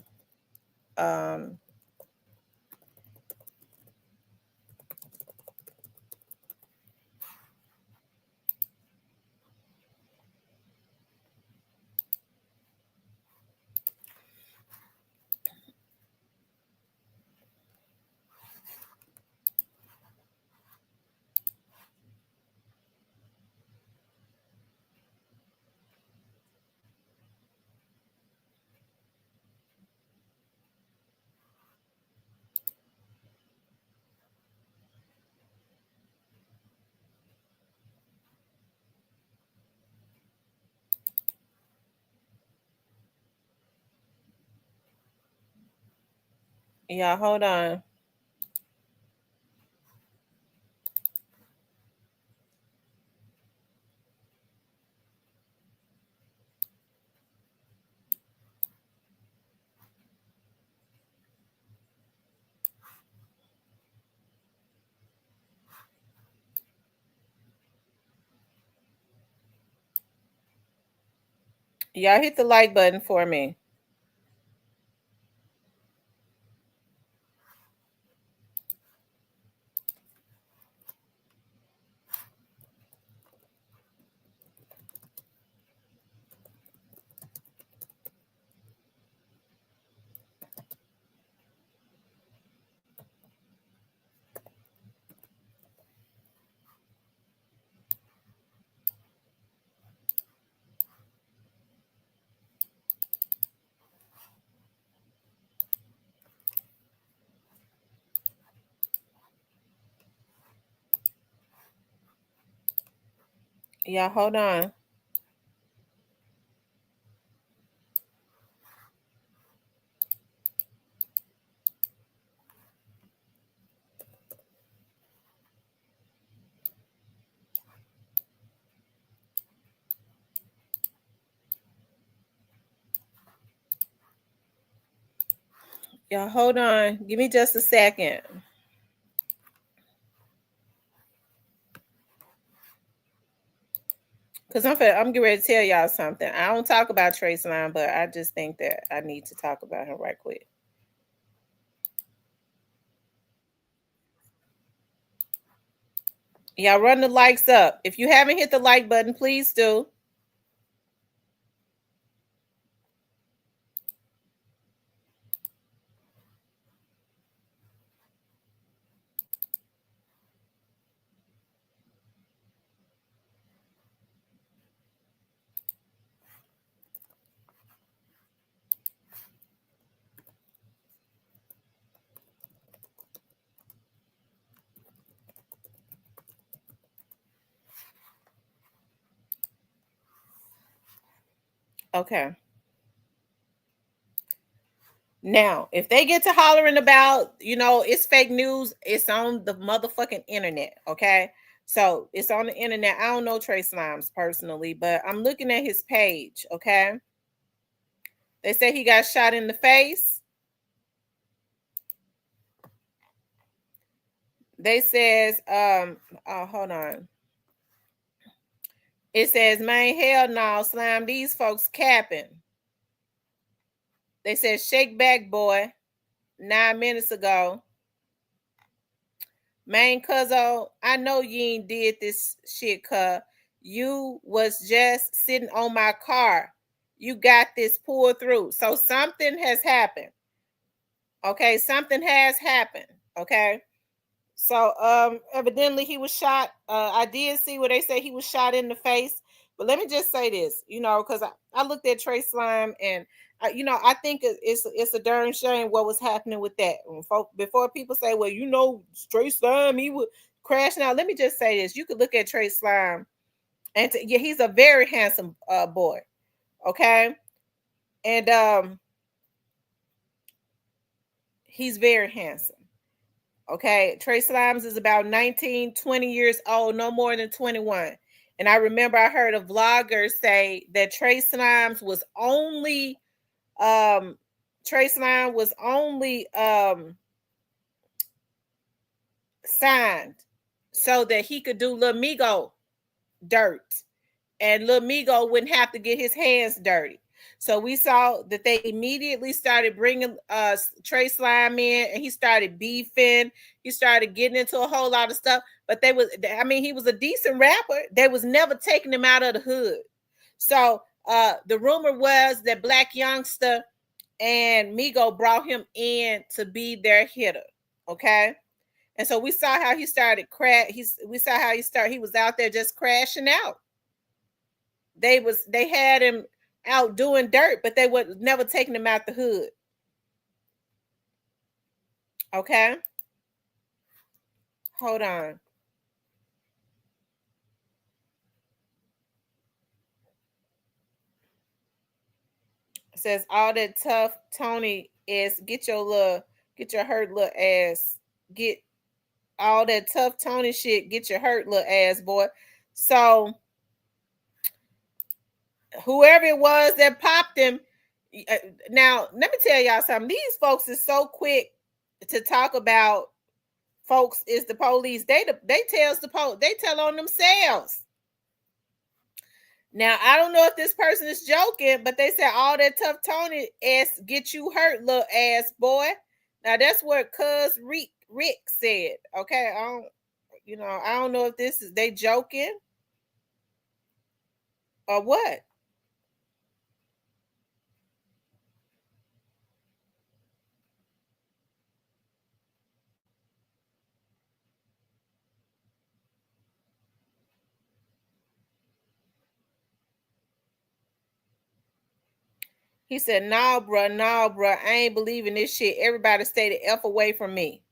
Y'all hold on. Y'all hit the like button for me. Y'all hold on. Y'all hold on. Give me just a second. Because I'm getting ready to tell y'all something. I don't talk about Trey Slime, but I just think that I need to talk about him right quick. Y'all run the likes up. If you haven't hit the like button, please do. Okay. Now, if they get to hollering about, it's fake news, it's on the motherfucking internet, okay? So it's on the internet. I don't know Trey Slimes personally, but I'm looking at his page, okay? They say he got shot in the face. They says, hold on. It says, man, hell no, Slime, these folks capping. They said, shake back, boy, 9 minutes ago. Man, cuzzo, I know you ain't did this shit, cuz. You was just sitting on my car. You got this pulled through. So something has happened. Okay, something has happened. Okay. So evidently he was shot. I did see where they say he was shot in the face. But let me just say this, because I looked at Trey Slime and I think it's a darn shame what was happening with that. Before people say, well, Trey Slime, he would crash. Now, let me just say this. You could look at Trey Slime and yeah, he's a very handsome boy. Okay. And he's very handsome. Okay, Trey Slimes is about 19, 20 years old, no more than 21. And I remember I heard a vlogger say that Trey Slimes was only signed so that he could do Lil Migo dirt. And Lil Migo wouldn't have to get his hands dirty. So we saw that they immediately started bringing Trey Slime in, and he started beefing. He started getting into a whole lot of stuff. But he was a decent rapper. They was never taking him out of the hood. So the rumor was that Black Youngster and Migo brought him in to be their hitter. Okay. And so we saw how he started he was out there just crashing out. They had him out doing dirt, but they would never taking him out the hood. Okay. Hold on. It says all that tough Tony is get your hurt little ass. Get all that tough Tony shit, get your hurt little ass, boy. So whoever it was that popped him. Now, let me tell y'all something. These folks is so quick to talk about folks is the police. They tell on themselves. Now, I don't know if this person is joking, but they said all that tough Tony ass get you hurt, little ass boy. Now that's what Cuz Rick said. Okay, I don't know if this is they joking or what. He said, nah, bruh, I ain't believing this shit. Everybody stay the F away from me.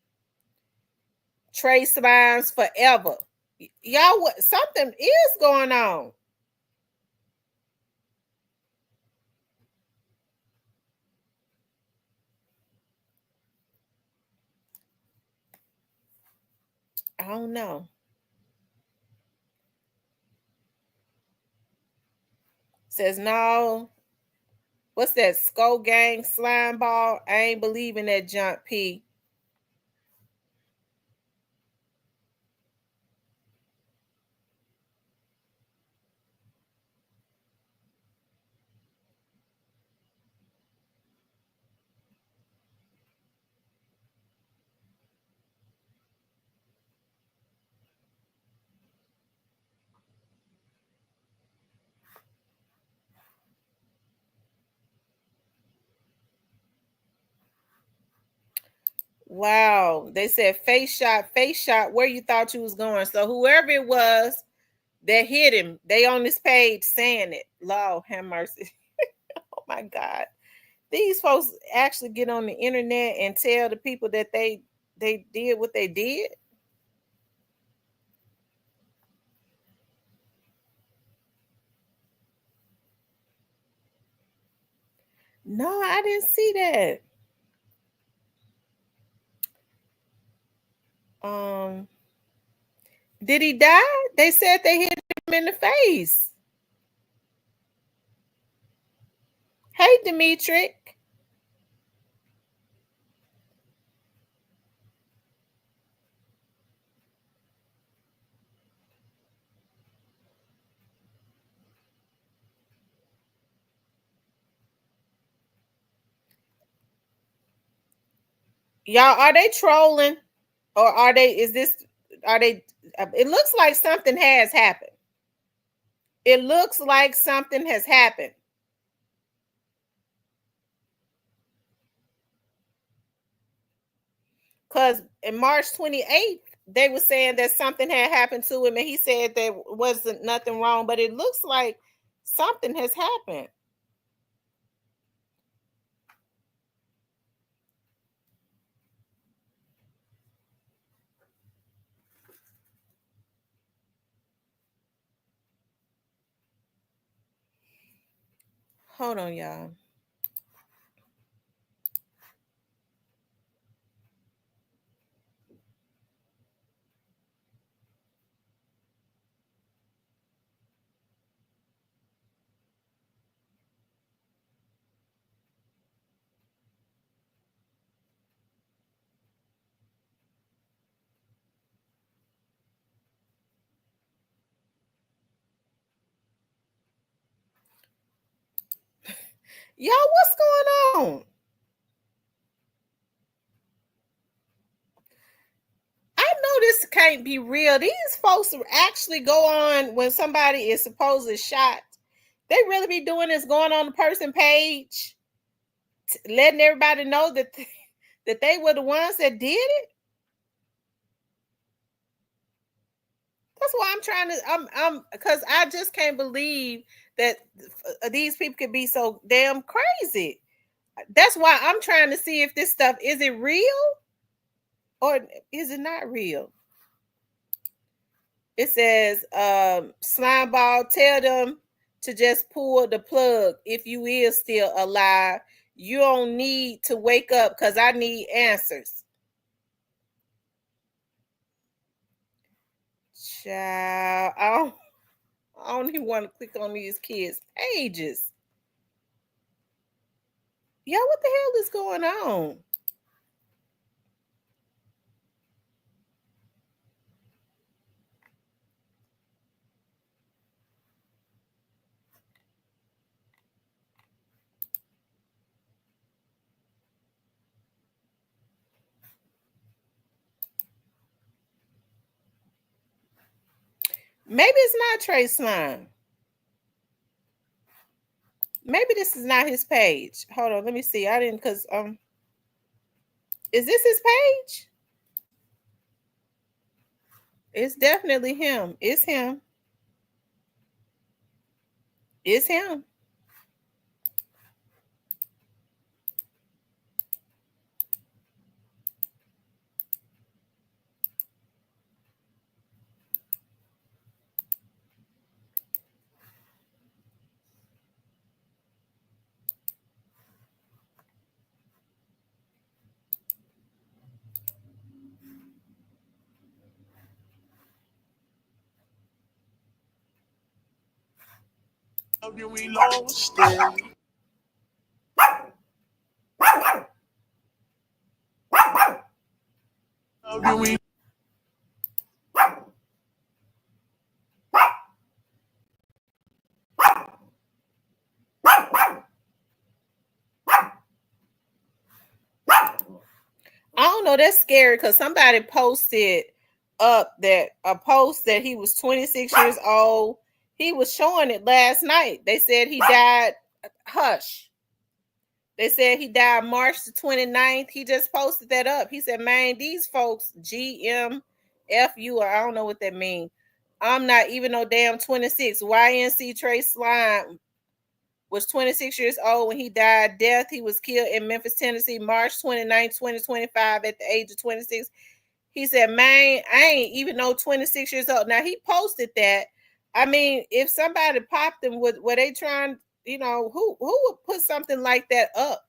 Trey Slimes forever. Y'all, what? Something is going on. I don't know. Says, no. What's that? Skull Gang slime ball? I ain't believing that junk P. Wow. They said face shot where you thought you was going. So whoever it was that hit him, they on this page saying it. Lord have mercy. Oh my God. These folks actually get on the internet and tell the people that they did what they did. No, I didn't see that. Did he die? They said they hit him in the face. Hey, Dimitri. Y'all, are they trolling? Or are they, it looks like something has happened. It looks like something has happened. Because in March 28th, they were saying that something had happened to him, and he said there wasn't nothing wrong, but it looks like something has happened. Hold on, y'all. Y'all, what's going on? I know this can't be real. These folks actually go on when somebody is supposedly shot. They really be doing this, going on the person page, letting everybody know that that they were the ones that did it. That's why I'm trying to. I'm because I just can't believe that these people could be so damn crazy. That's why I'm trying to see if this stuff is it real or is it not real. It says, slime ball, tell them to just pull the plug if you is still alive. You don't need to wake up because I need answers. Child, I don't even want to click on these kids' pages. Yeah, what the hell is going on? Maybe it's not Trey Slime. Maybe this is not his page. Hold on, let me see. I didn't because is this his page? It's definitely him. It's him. It's him. How do we lost it? How do we? I don't know. That's scary because somebody posted up that a post that he was 26 years old. He was showing it last night. They said he died. Hush. They said he died March the 29th. He just posted that up. He said, man, these folks, GMFU, or I don't know what that means. I'm not even no damn 26. YNC Trey Slime was 26 years old when he died. Death, he was killed in Memphis, Tennessee, March 29, 2025 at the age of 26. He said, man, I ain't even no 26 years old. Now, he posted that. I mean, if somebody popped him, were they trying, who would put something like that up?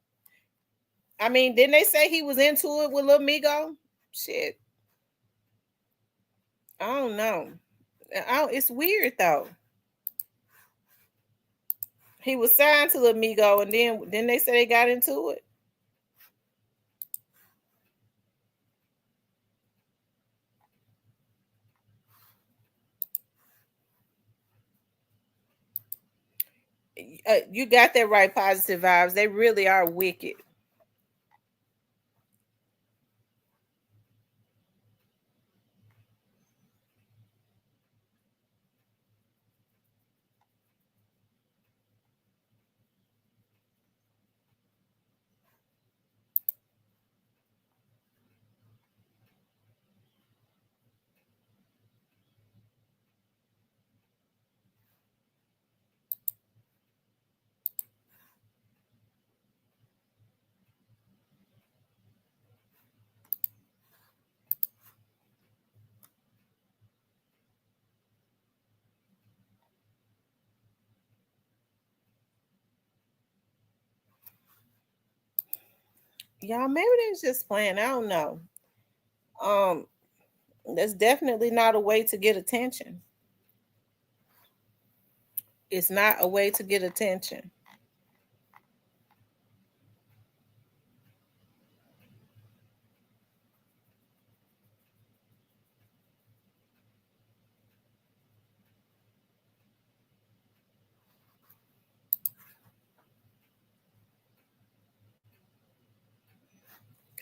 I mean, didn't they say he was into it with Lil Migo? Shit. I don't know. It's weird, though. He was signed to Lil Migo, and then they say they got into it. You got that right, Positive Vibes. They really are wicked. Y'all, maybe they was just playing. I don't know. That's definitely not a way to get attention. It's not a way to get attention.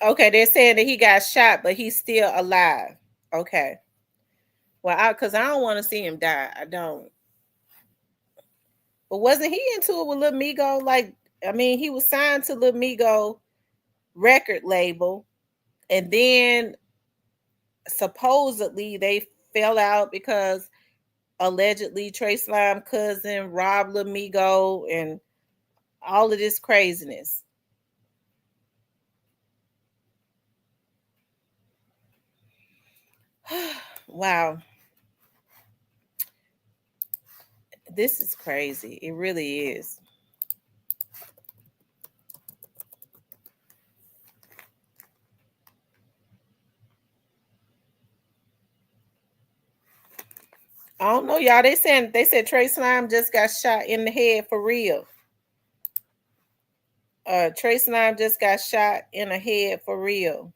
Okay, they're saying that he got shot, but he's still alive. Okay. Well, because I don't want to see him die. I don't. But wasn't he into it with Lil Migo? Like, I mean, he was signed to Lil Migo record label, and then supposedly they fell out because allegedly Trey Slime cousin robbed Lil Migo and all of this craziness. Wow. This is crazy. It really is. I don't know, y'all. They said Trey Slime just got shot in the head for real. Trey Slime just got shot in the head for real.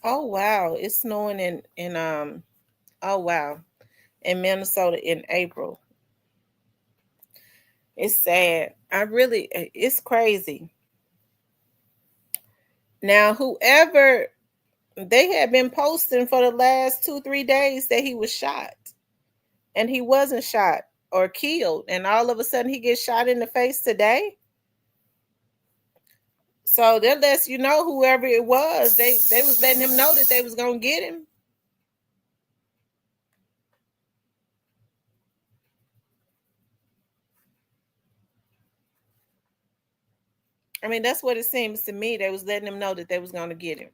Oh wow, it's snowing in oh wow, in Minnesota in April. It's sad. It's crazy. Now, whoever they had been posting for the last 2-3 days that he was shot, and he wasn't shot or killed, and all of a sudden he gets shot in the face today. So that lets you know whoever it was, they was letting him know that they was gonna get him. I mean, that's what it seems to me. They was letting him know that they was gonna get him.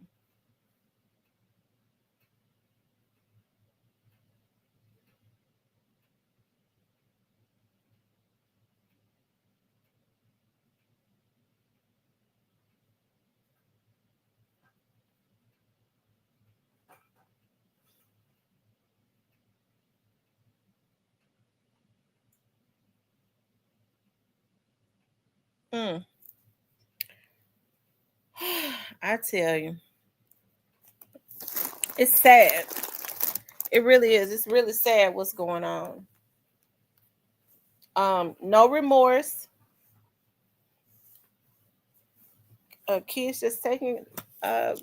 Mm. I tell you, it's sad. It really is. It's really sad what's going on. No remorse. Kids just uh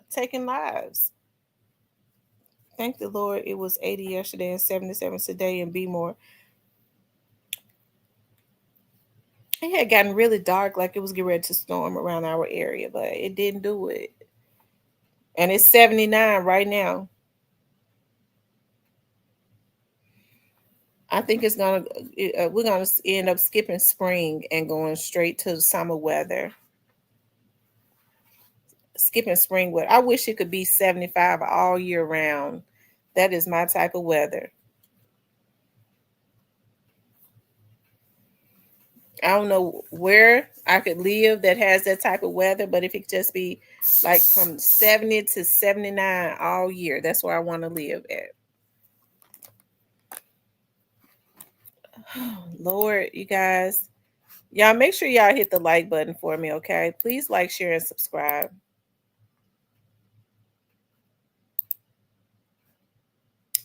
taking lives. Thank the Lord it was 80 yesterday and 77 today and be more. It had gotten really dark, like it was getting ready to storm around our area, but it didn't do it. And it's 79 right now. I think we're gonna end up skipping spring and going straight to summer weather. Skipping spring weather. I wish it could be 75 all year round. That is my type of weather. I don't know where I could live that has that type of weather, but if it just be like from 70 to 79 all year, that's where I want to live at. Lord, you guys, y'all make sure y'all hit the like button for me, okay? Please like, share, and subscribe.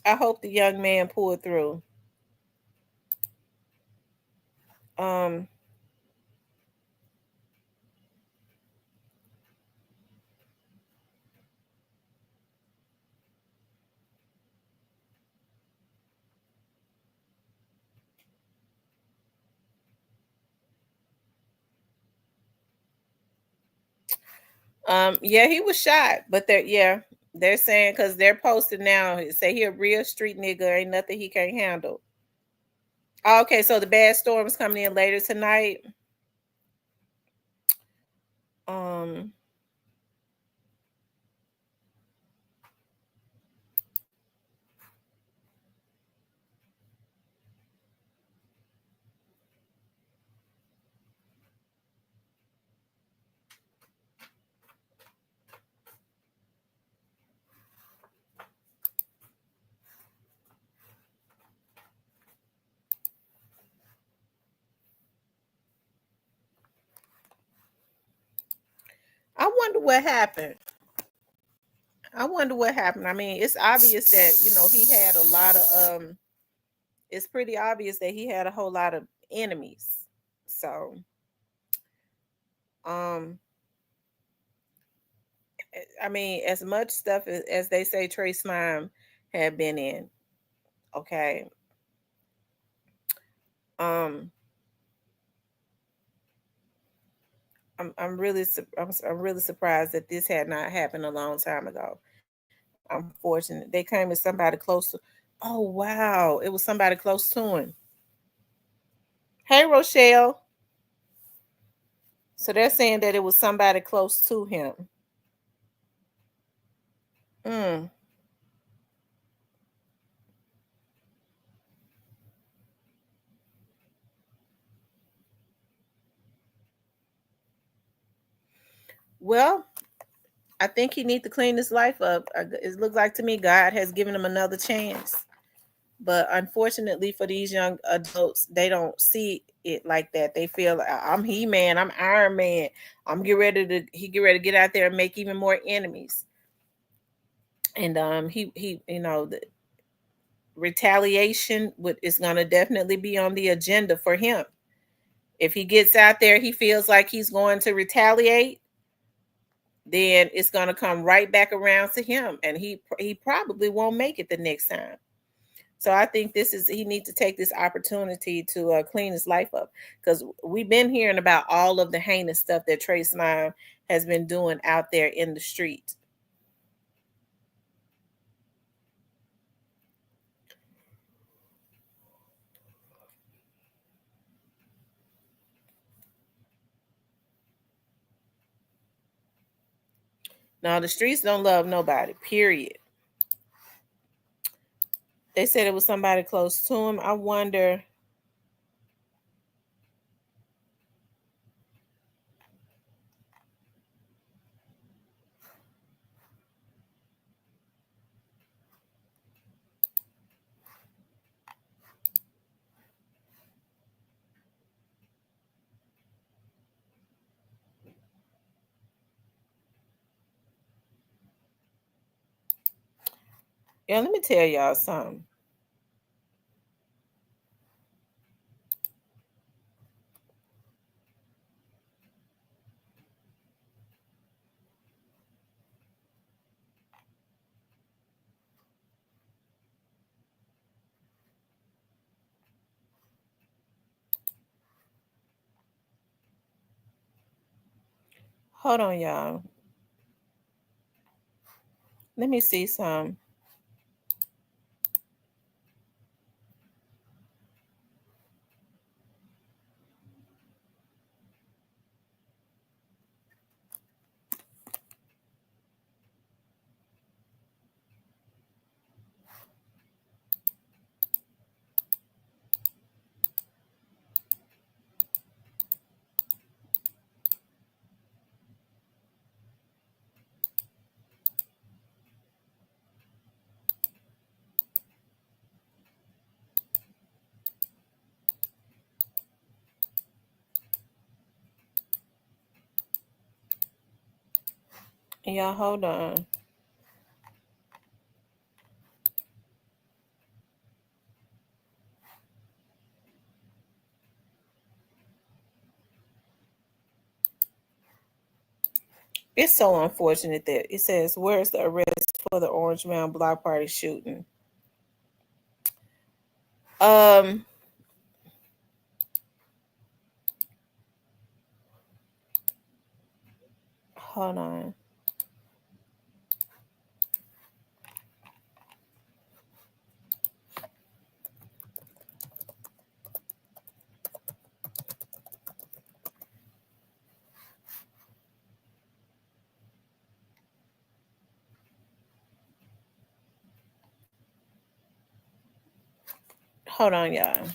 I hope the young man pulled through. Um, yeah, he was shot, but they're saying because they're posting now, say he a real street nigga, ain't nothing he can't handle. Okay, so the bad storm is coming in later tonight. Um, I wonder what happened. I wonder what happened. I mean, it's obvious that he had a lot of it's pretty obvious that he had a whole lot of enemies. So, um, I mean, as much stuff as they say Trey Slime had been in, okay. Um, I'm really surprised that this had not happened a long time ago. I'm fortunate they came with somebody close to. Oh wow, it was somebody close to him. Hey Rochelle. So they're saying that it was somebody close to him. Mm. Well, I think he needs to clean his life up. It looks like to me God has given him another chance. But unfortunately for these young adults, they don't see it like that. They feel I'm He-Man, I'm Iron Man. He get ready to get out there and make even more enemies. And he the retaliation is going to definitely be on the agenda for him. If he gets out there, he feels like he's going to retaliate, then it's going to come right back around to him, and he probably won't make it the next time. So I think he needs to take this opportunity to clean his life up, because we've been hearing about all of the heinous stuff that Trey Slime has been doing out there in the street. Now the streets don't love nobody, period. They said it was somebody close to him. I wonder. Yeah, let me tell y'all something. Hold on, y'all. Let me see some. Y'all, hold on. It's so unfortunate that it says, "Where's the arrest for the Orange Mound Block Party shooting?" Um, hold on. Hold on, y'all.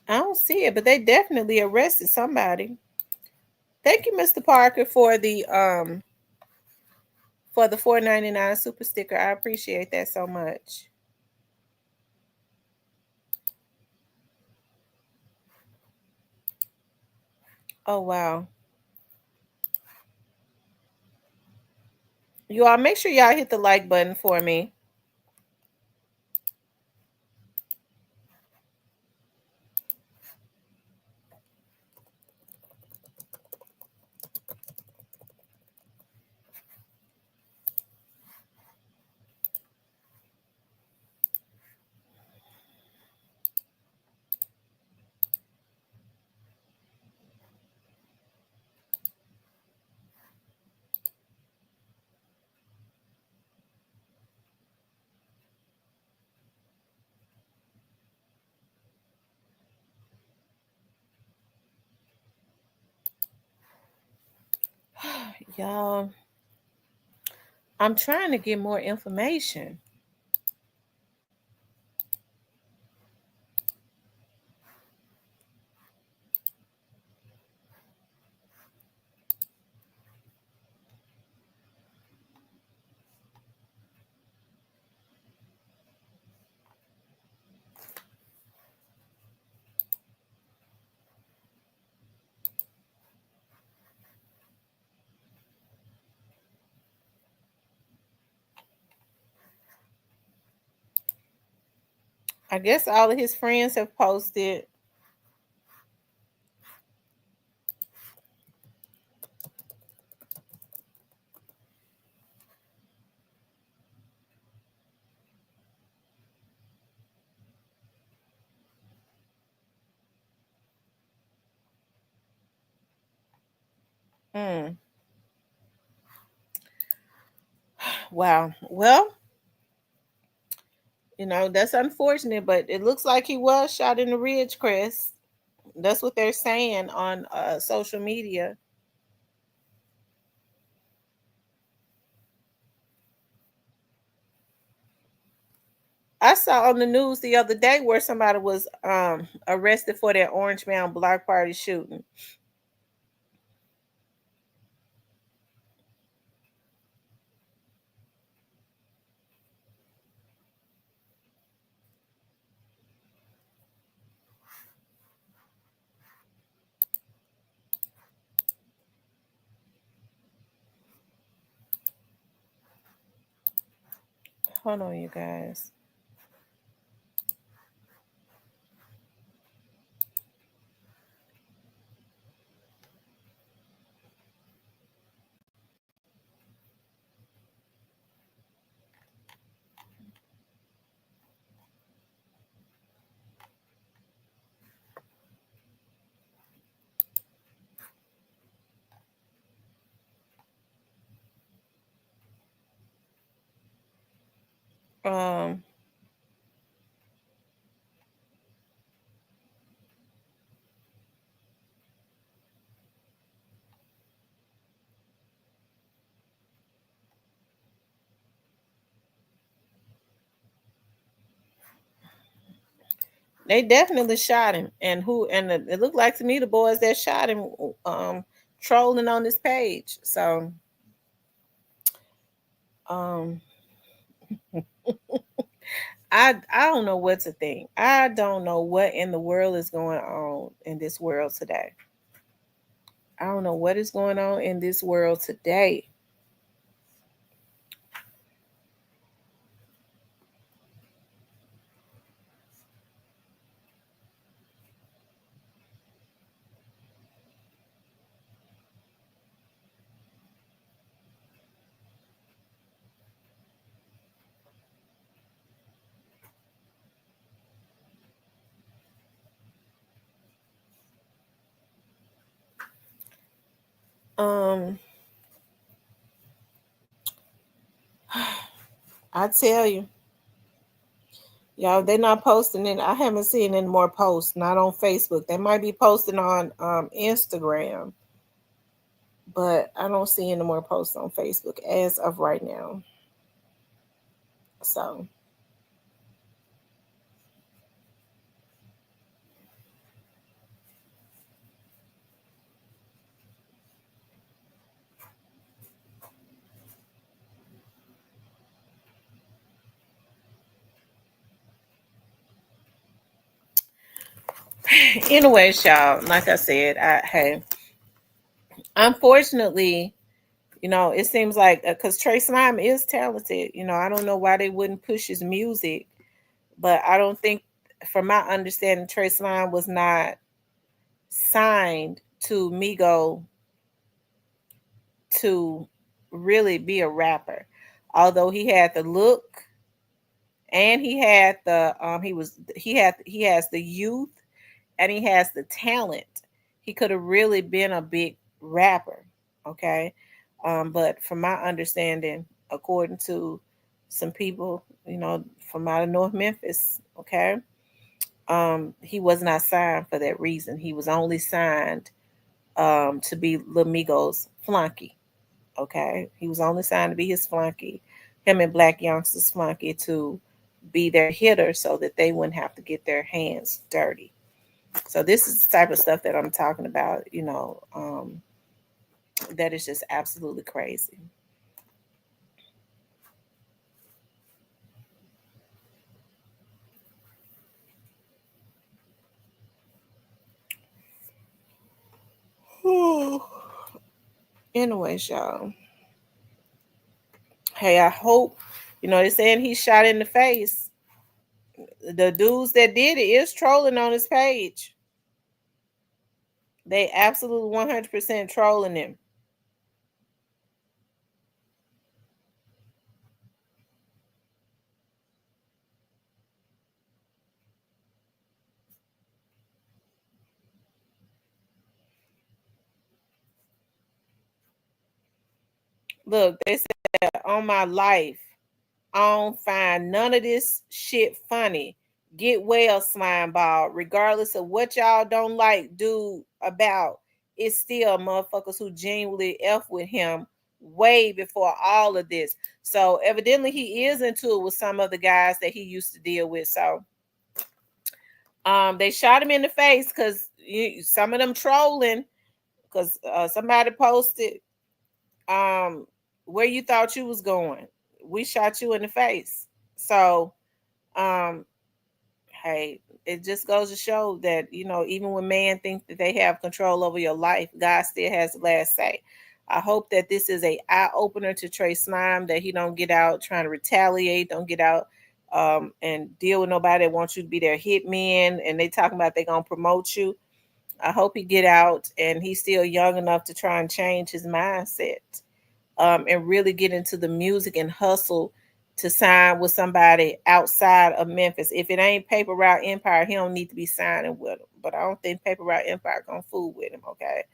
I don't see it, but they definitely arrested somebody. Thank you, Mr. Parker, for the $4.99 super sticker. I appreciate that so much. Oh wow. You all make sure y'all hit the like button for me. Y'all, I'm trying to get more information. I guess all of his friends have posted. Mm, wow. Well, that's unfortunate, but it looks like he was shot in the Ridge Crest. That's what they're saying on social media. I saw on the news the other day where somebody was arrested for that Orange Mound Block Party shooting. Hold on, you guys. Um, they definitely shot him, and it looked like to me the boys that shot him, trolling on this page. So, um, I don't know what to think. I don't know what in the world is going on in this world today. I don't know what is going on in this world today. Um, I tell you, y'all, they're not posting it. I haven't seen any more posts, not on Facebook. They might be posting on Instagram, but I don't see any more posts on Facebook as of right now. So, anyways, y'all, like I said, hey, unfortunately, it seems like because Trey Slime is talented. I don't know why they wouldn't push his music, but I don't think, from my understanding, Trey Slime was not signed to Migo to really be a rapper. Although he had the look and he had the he has the youth and he has the talent. He could have really been a big rapper, okay? But from my understanding, according to some people, from out of North Memphis, okay, he was not signed for that reason. He was only signed to be Lil Migo's flunky, okay? He was only signed to be his flunky, him and Black Youngster's flunky, to be their hitter so that they wouldn't have to get their hands dirty. So this is the type of stuff that I'm talking about, that is just absolutely crazy. Anyways, y'all. Hey, I hope, they're saying he's shot in the face. The dudes that did it is trolling on his page. They absolutely 100% trolling him. Look, they said, on my life, I don't find none of this shit funny. Get well, slime ball. Regardless of what y'all don't like, do about, it's still motherfuckers who genuinely F with him way before all of this. So evidently he is into it with some of the guys that he used to deal with. So they shot him in the face because some of them trolling, because somebody posted where you thought you was going. We shot you in the face. So hey, it just goes to show that, even when man thinks that they have control over your life, God still has the last say. I hope that this is a eye opener to Trey Slime, that he don't get out trying to retaliate, don't get out and deal with nobody that wants you to be their hitman, and they talking about they gonna promote you. I hope he get out and he's still young enough to try and change his mindset, and really get into the music and hustle to sign with somebody outside of Memphis. If it ain't Paper Route Empire, he don't need to be signing with them. But I don't think Paper Route Empire gonna fool with him. Okay.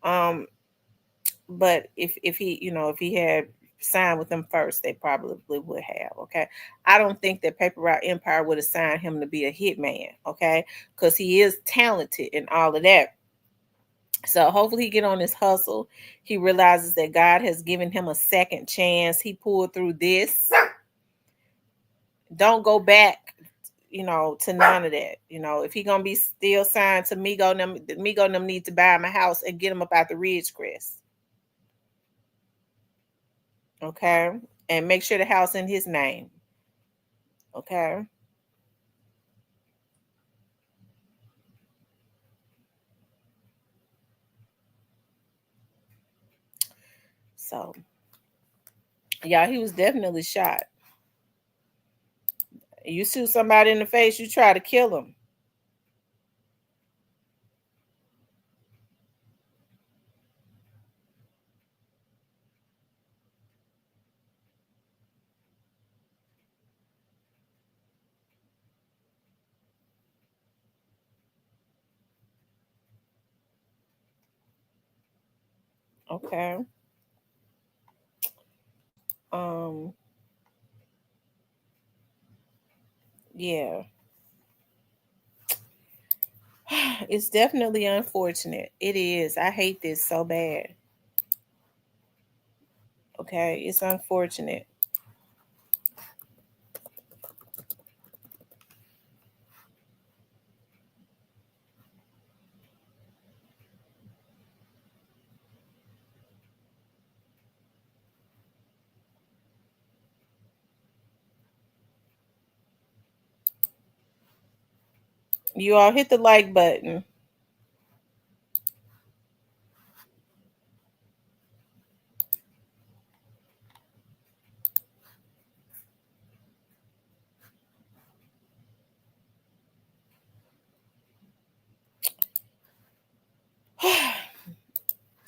Um, but if he, if he had signed with them first, they probably would have. Okay. I don't think that Paper Route Empire would have signed him to be a hitman. Okay, because he is talented and all of that. So hopefully he get on his hustle. He realizes that God has given him a second chance. He pulled through this. Don't go back, to none of that. If he gonna be still signed to Migo and them need to buy him a house and get him up out the Ridgecrest. Okay. And make sure the house in his name. Okay. So yeah, he was definitely shot. You shoot somebody in the face, you try to kill him. Okay. Um, yeah. It's definitely unfortunate. It is. I hate this so bad. Okay, it's unfortunate. You all hit the like button.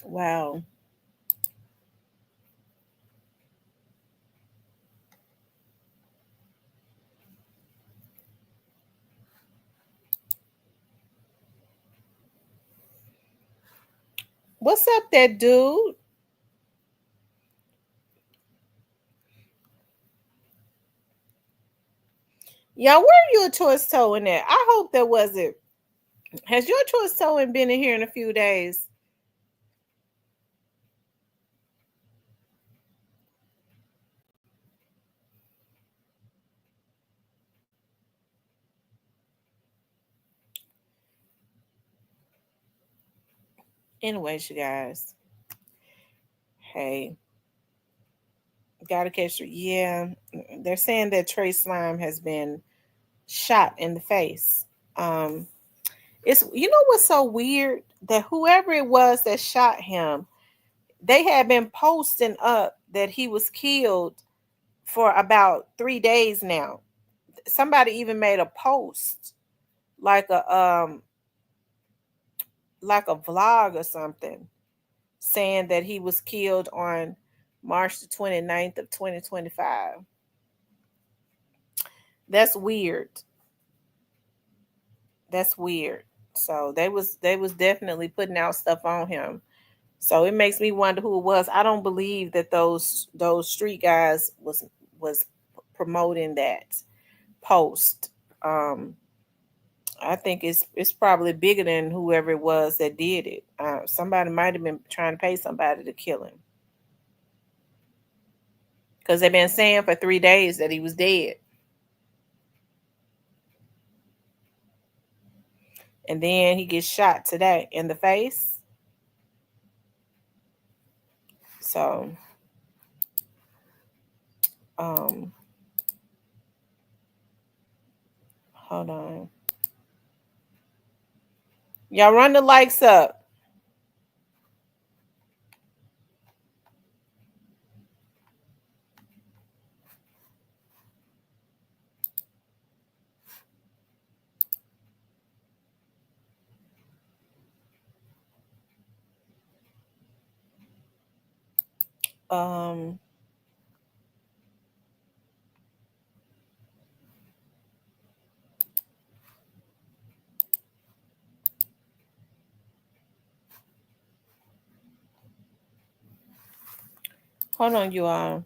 Wow. What's up, that dude? Y'all, where are your choice towing at? I hope that wasn't. Has your choice towing been in here in a few days? Anyways, you guys. Hey, gotta catch her. Yeah, they're saying that Trey Slime has been shot in the face. It's what's so weird, that whoever it was that shot him, they had been posting up that he was killed for about 3 days now. Somebody even made a post, like a vlog or something, saying that he was killed on March the 29th of 2025. That's weird. That's weird. So they was definitely putting out stuff on him. So it makes me wonder who it was. I don't believe that those street guys was promoting that post. I think it's probably bigger than whoever it was that did it. Somebody might have been trying to pay somebody to kill him, because they've been saying for 3 days that he was dead, and then he gets shot today in the face. So, um, hold on, y'all, run the likes up. Um, hold on, you all.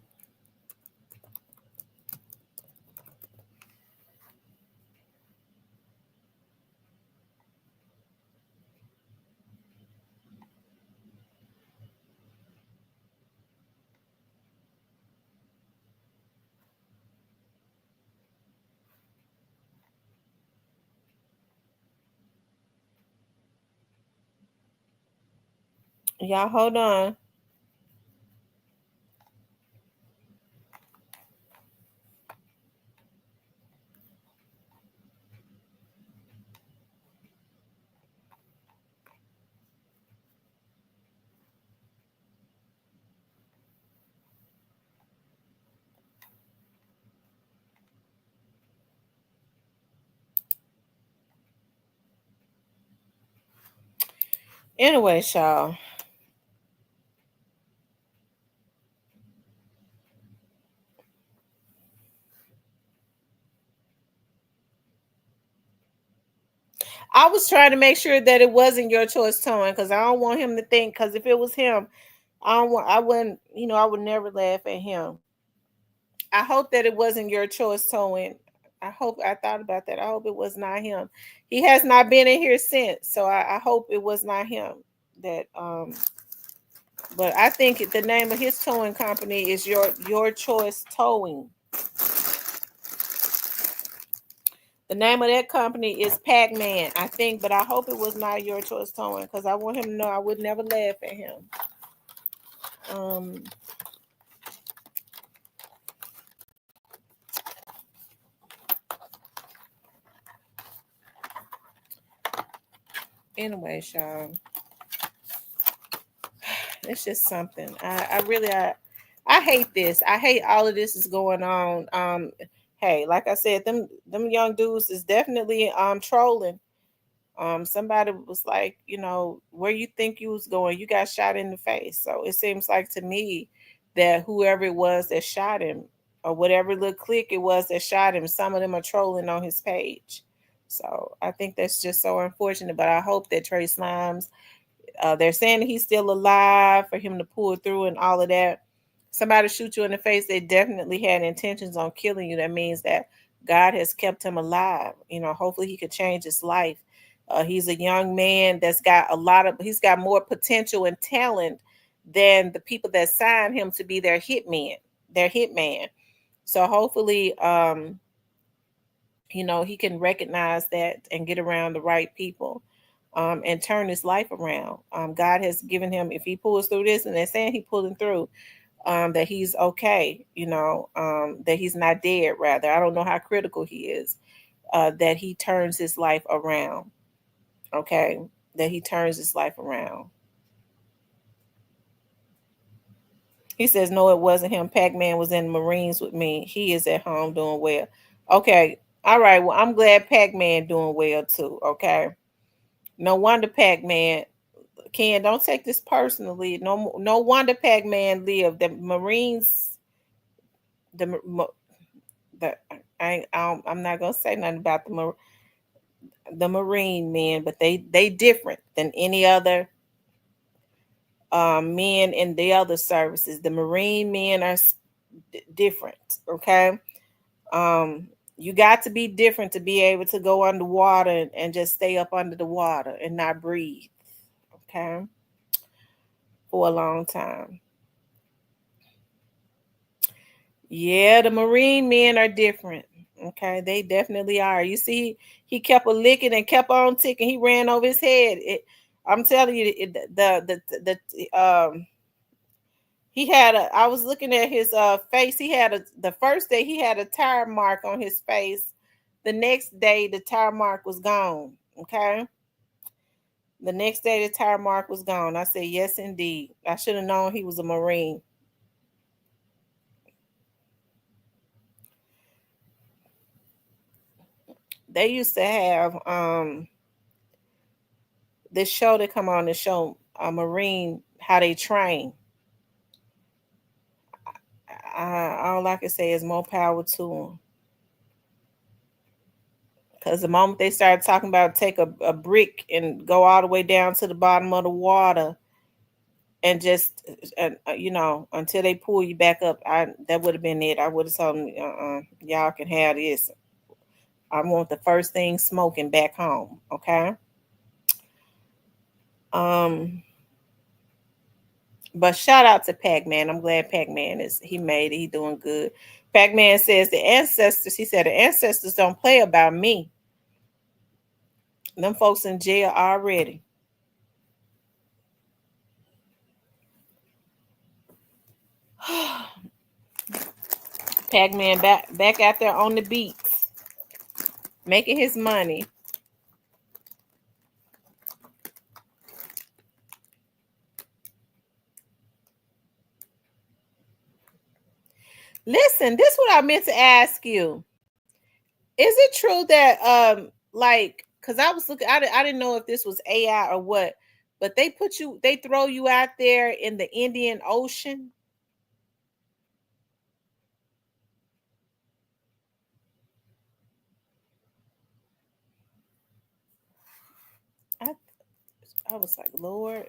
Y'all hold on. Anyway, y'all. I was trying to make sure that it wasn't your choice towing because I don't want him to think. Because if it was him, I wouldn't. I would never laugh at him. I hope that it wasn't your choice towing. I thought about that. I hope it was not him. He has not been in here since, so I hope it was not him. That but I think the name of his towing company is your choice towing. The name of that company is Pac-Man, I think, but I hope it was not your choice towing because I want him to know I would never laugh at him. Anyway, y'all, it's just something. I hate this. I hate all of this is going on. Hey, like I said, them young dudes is definitely trolling. Somebody was like, where you think you was going, you got shot in the face. So it seems like to me that whoever it was that shot him, or whatever little clique it was that shot him, some of them are trolling on his page. So I think that's just so unfortunate. But I hope that Trey Slimes, they're saying that he's still alive for him to pull through and all of that. Somebody shoot you in the face, they definitely had intentions on killing you. That means that God has kept him alive. Hopefully he could change his life. He's a young man that's got he's got more potential and talent than the people that signed him to be their hitman. So hopefully, he can recognize that and get around the right people, and turn his life around. God has given him, if he pulls through this, and they're saying he pulling through, that he's okay, that he's not dead, rather. I don't know how critical he is, that he turns his life around. Okay. That he turns his life around. He says, no, it wasn't him. Pac-Man was in the Marines with me. He is at home doing well. Okay. All right. Well, I'm glad Pac-Man doing well too. Okay. No wonder Pac-Man. Ken, don't take this personally. No wonder Pac-Man lived. The Marines, I'm not gonna say nothing about the Marine men, but they different than any other men in the other services. The Marine men are different. Okay. You got to be different to be able to go underwater and just stay up under the water and not breathe. Okay. For a long time. Yeah, the Marine men are different. Okay, they definitely are. You see, he kept a licking and kept on ticking. He ran over his head. I'm telling you, he had a. I was looking at his face. He had the first day he had a tire mark on his face. The next day the tire mark was gone. Okay. The next day the tire mark was gone. I said, yes, indeed. I should have known he was a Marine. They used to have this show that come on the show, Marine, how they train. All I can say is more power to them. Because the moment they start talking about take a brick and go all the way down to the bottom of the water and just, until they pull you back up, that would have been it. I would have told them, y'all can have this. I want the first thing smoking back home. Okay. But shout out to Pac-Man. I'm glad Pac-Man he made it. He doing good. Pac-Man says the ancestors, he said the ancestors don't play about me. Them folks in jail already. Pac-Man back out there on the beats, making his money. Listen, this is what I meant to ask you. Is it true that because I was looking, I didn't know if this was AI or what, but they throw you out there in the Indian Ocean? I was like, Lord.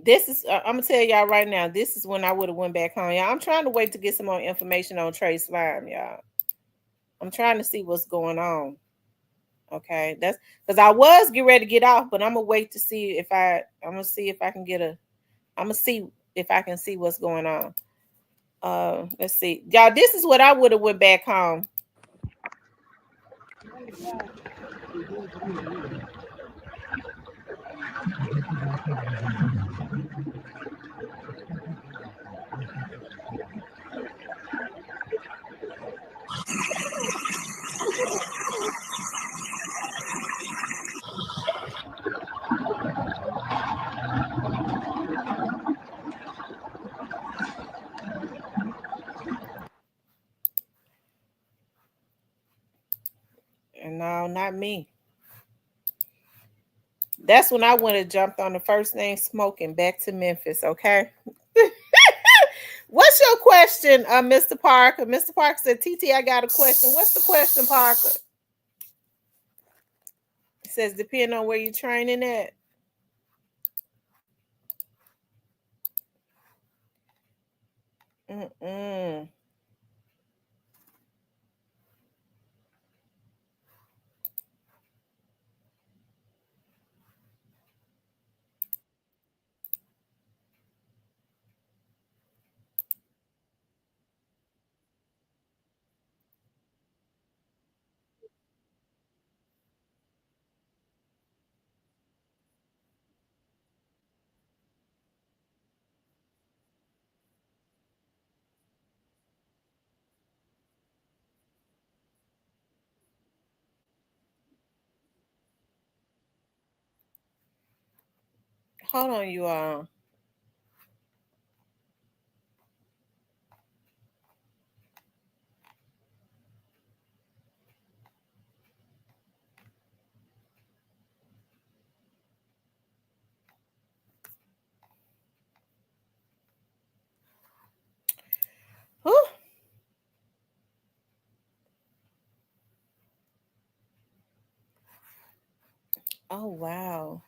This is I'm gonna tell y'all right now. This is when I would have went back home, y'all. I'm trying to wait to get some more information on Trey Slime, y'all. I'm trying to see what's going on. Okay, that's because I was getting ready to get off, but I'm gonna wait to see if I'm gonna see if I can get a. I'm gonna see if I can see what's going on. Let's see, y'all. This is what I would have went back home. And no, not me. That's when I would have jumped on the first thing smoking back to Memphis. Okay. What's your question, Mr. Parker? Mr. Parker said, TT, I got a question. What's the question, Parker? It says, depending on where you're training at. Mm-mm. Hold on, you all. Whew. Oh, wow.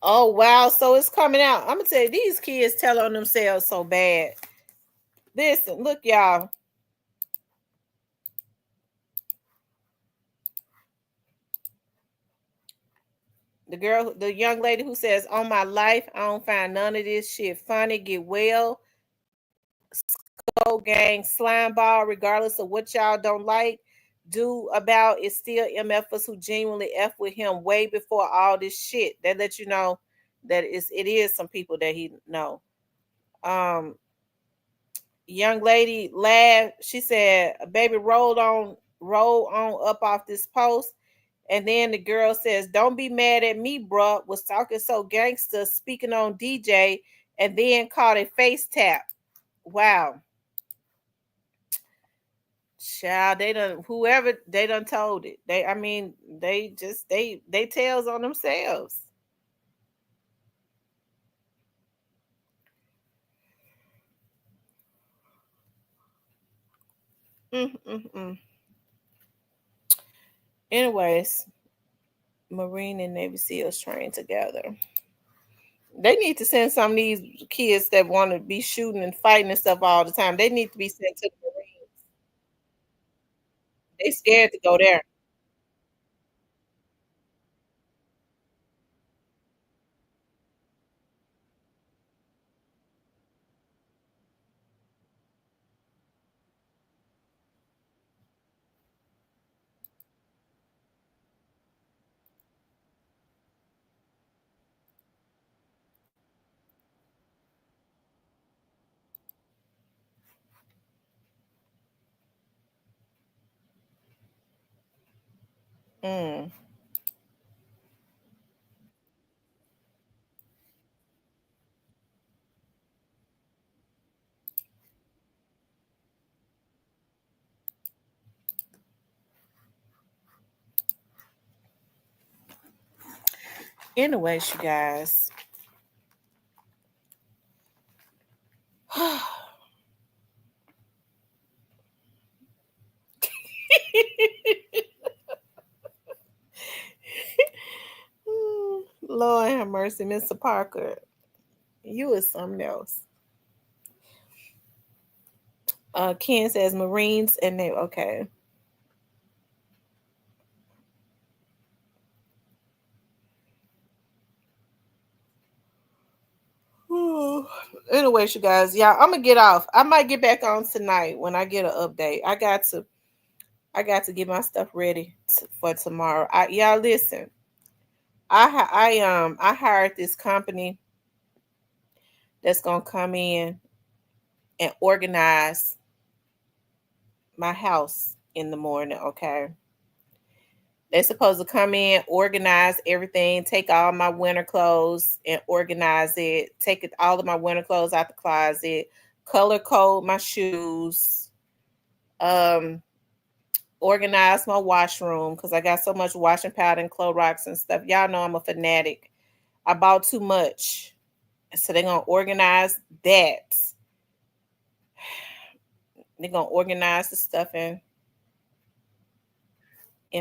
Oh, wow. So it's coming out. I'm going to tell you, these kids tell on themselves so bad. Listen, look, y'all. The young lady who says, "On my life, I don't find none of this shit funny. Get well, Skull Gang, slime ball, regardless of what y'all don't like. Do about it. Still MFers who genuinely F with him way before all this shit." That lets you know that it is some people that he know. Um, young lady laughed. She said, "Baby, roll on up off this post." And then the girl says, "Don't be mad at me, bruh. Was talking so gangster, speaking on DJ, and then caught a face tap." Wow. Child, they done told it. I mean, they tells on themselves. Mm. Anyways, Marine and Navy SEALs train together. They need to send some of these kids that want to be shooting and fighting and stuff all the time. They need to be sent to the Marines. They scared to go there. Mm. Anyways, you guys. Lord have mercy, Mr. Parker. You is something else. Ken says Marines and they okay. Anyways, you guys, yeah, I'm gonna get off. I might get back on tonight when I get an update. I got to get my stuff ready for tomorrow. Y'all listen. I hired this company that's gonna come in and organize my house in the morning. Okay, they're supposed to come in, organize everything, take all my winter clothes and organize it, take all of my winter clothes out the closet, color code my shoes, um, organize my washroom because I got so much washing powder and Clorox and stuff. Y'all know I'm a fanatic. I bought too much. So they're gonna organize that. They're gonna organize the stuff in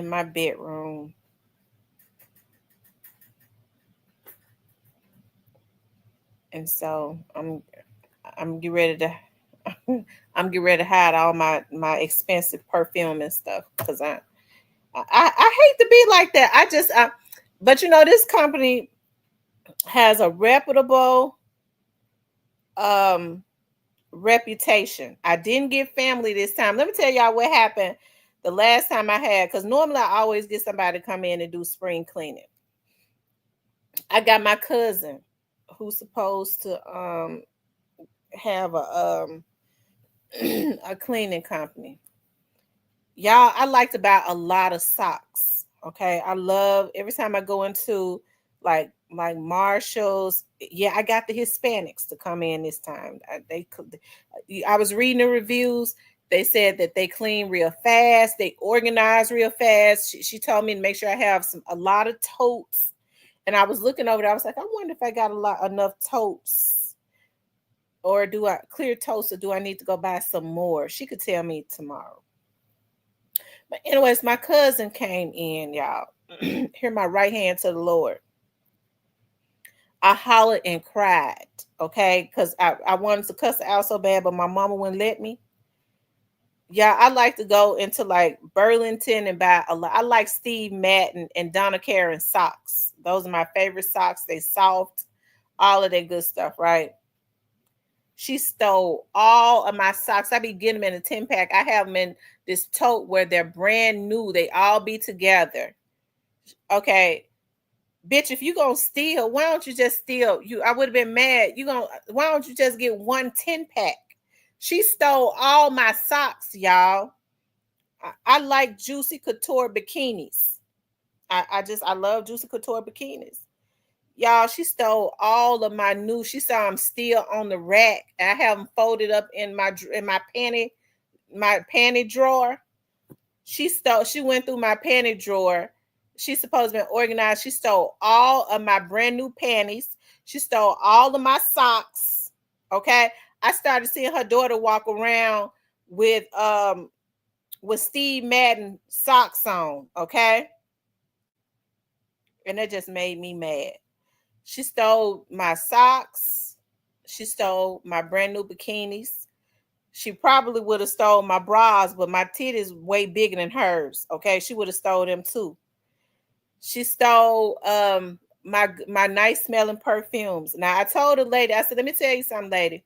my bedroom. And so I'm getting ready to I'm getting ready to hide all my expensive perfume and stuff because I hate to be like that. But this company has a reputable um reputation. I didn't get family this time. Let me tell y'all what happened the last time I had, because normally I always get somebody to come in and do spring cleaning. I got my cousin who's supposed to have a cleaning company. Y'all, I like to buy a lot of socks. Okay. I love every time I go into like Marshalls. Yeah, I got the Hispanics to come in this time. I was reading the reviews. They said that they clean real fast, they organize real fast. She told me to make sure I have a lot of totes. And I was looking over there. I was like, I wonder if I got enough totes, or do I clear totes, or do I need to go buy some more? She could tell me tomorrow. But anyways, my cousin came in, y'all. Hear my right hand to the Lord. I hollered and cried, okay, because I wanted to cuss her out so bad, but my mama wouldn't let me. Yeah, I like to go into like Burlington and buy a lot. I like Steve Madden and Donna Karen socks. Those are my favorite socks. They soft, all of that good stuff, right? She stole all of my socks. I be getting them in a 10-pack. I have them in this tote where they're brand new. They all be together. Okay. Bitch, if you gonna steal, why don't you just steal? I would have been mad. Why don't you just get one 10-pack? She stole all my socks, y'all. I like Juicy Couture bikinis. I love Juicy Couture bikinis. Y'all, she stole all of my new. She saw them still on the rack. I have them folded up in my panty drawer. She went through my panty drawer. She's supposed to be organized. She stole all of my brand new panties. She stole all of my socks. Okay. I started seeing her daughter walk around with Steve Madden socks on. Okay. And that just made me mad. She stole my socks. She stole my brand new bikinis. She probably would have stole my bras, but my titties way bigger than hers. Okay, she would have stole them too. She stole my nice smelling perfumes. Now I told the lady, I said, let me tell you something, lady.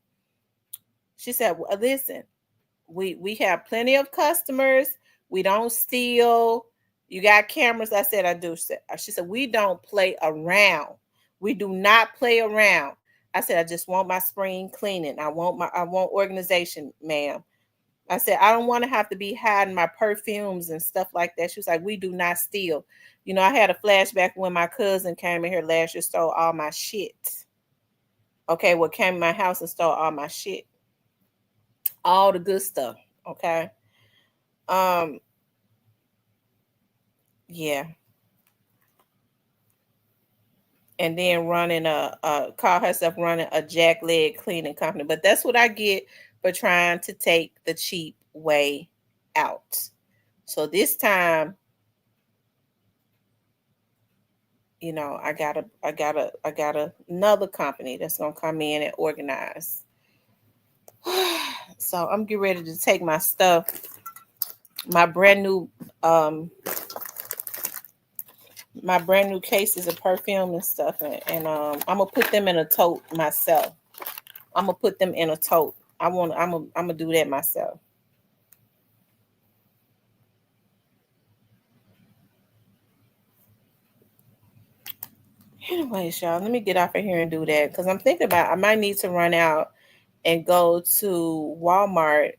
She said, well, listen, we have plenty of customers. We don't steal. You got cameras. I said, I do. She said, we don't play around. We do not play around. I said, I just want my spring cleaning. I want organization, ma'am. I said, I don't want to have to be hiding my perfumes and stuff like that. She was like, we do not steal. You know, I had a flashback when my cousin came in here last year, stole all my shit. Okay, well, came in my house and stole all my shit. All the good stuff. Okay. Yeah. And then call herself running a jack leg cleaning company. But that's what I get for trying to take the cheap way out. So this time, you know, I got another company that's gonna come in and organize. So I'm getting ready to take my stuff, my brand new cases of perfume and stuff, and I'm gonna put them in a tote myself. I'm gonna put them in a tote. I'm gonna do that myself. Anyways, y'all, let me get off of here and do that because I'm thinking about I might need to run out and go to Walmart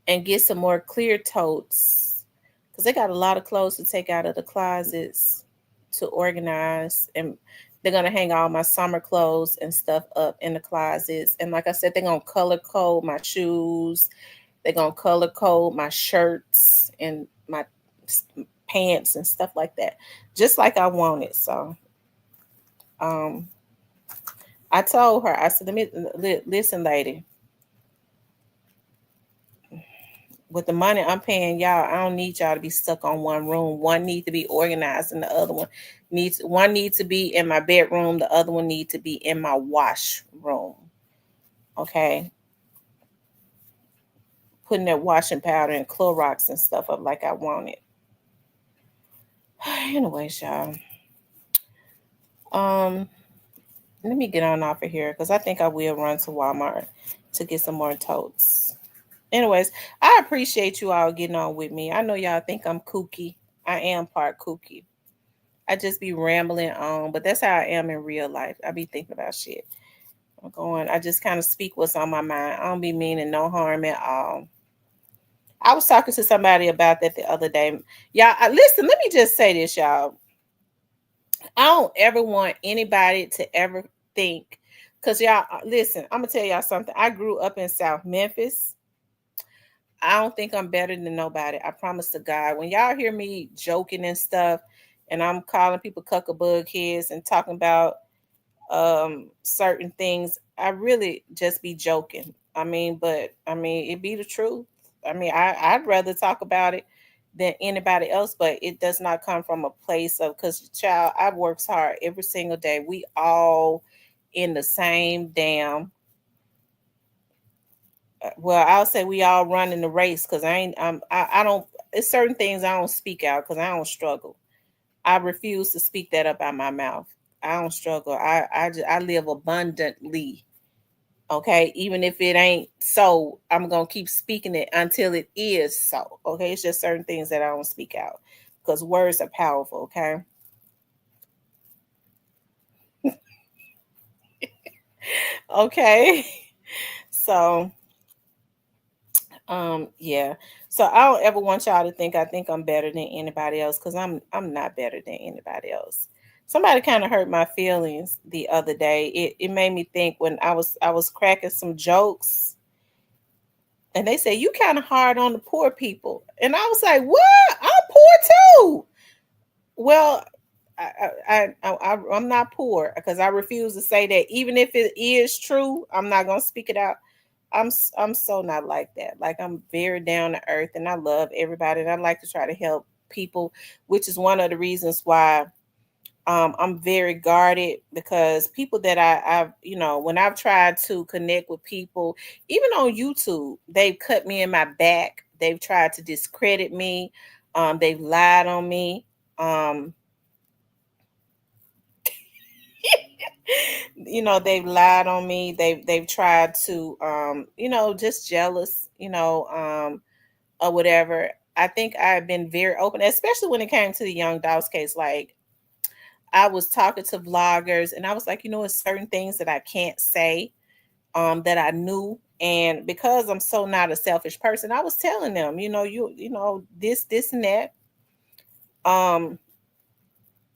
and get some more clear totes because they got a lot of clothes to take out of the closets to organize, and they're gonna hang all my summer clothes and stuff up in the closets. And like I said, they're gonna color code my shoes. They're gonna color code my shirts and my pants and stuff like that, just like I wanted. So, I told her, I said, listen, lady, with the money I'm paying y'all, I don't need y'all to be stuck on one room. One needs to be organized, and the other one needs to be in my bedroom. The other one needs to be in my washroom. Okay, putting that washing powder and Clorox and stuff up like I wanted. Anyways, y'all. Let me get on off of here because I think I will run to Walmart to get some more totes. Anyways, I appreciate you all getting on with me. I know y'all think I'm kooky. I am part kooky. I just be rambling on, but that's how I am in real life. I be thinking about shit. I just kind of speak what's on my mind. I don't be meaning no harm at all. I was talking to somebody about that the other day. Y'all, listen, let me just say this, y'all. I don't ever want anybody to ever think, because y'all, listen, I'm going to tell y'all something. I grew up in South Memphis. I don't think I'm better than nobody. I promise to God. When y'all hear me joking and stuff, and I'm calling people cuckabug heads and talking about certain things, I really just be joking. It be the truth. I'd rather talk about it than anybody else, but it does not come from a place of, because child, I works hard every single day. We all in the same damn, well, I'll say we all running the race, because I don't, it's certain things I don't speak out because I don't struggle. I refuse to speak that up out my mouth. I don't struggle. I live abundantly. Okay, even if it ain't so, I'm gonna keep speaking it until it is so. Okay, it's just certain things that I don't speak out because words are powerful. Okay, okay. So, yeah. So I don't ever want y'all to think I think I'm better than anybody else because I'm not better than anybody else. Somebody kind of hurt my feelings the other day. It made me think when I was cracking some jokes and they say you kind of hard on the poor people, and I was like, "What? I'm poor too." Well, I'm not poor because I refuse to say that. Even if it is true, I'm not gonna speak it out. I'm so not like that. Like I'm very down to earth, and I love everybody, and I like to try to help people, which is one of the reasons why I'm very guarded because people that I've, when I've tried to connect with people, even on YouTube, they've cut me in my back. They've tried to discredit me. They've lied on me. Um, they've lied on me. They've tried to, just jealous, or whatever. I think I've been very open, especially when it came to the Young Dogs case. Like I was talking to vloggers and I was like, it's certain things that I can't say that I knew. And because I'm so not a selfish person, I was telling them, this and that.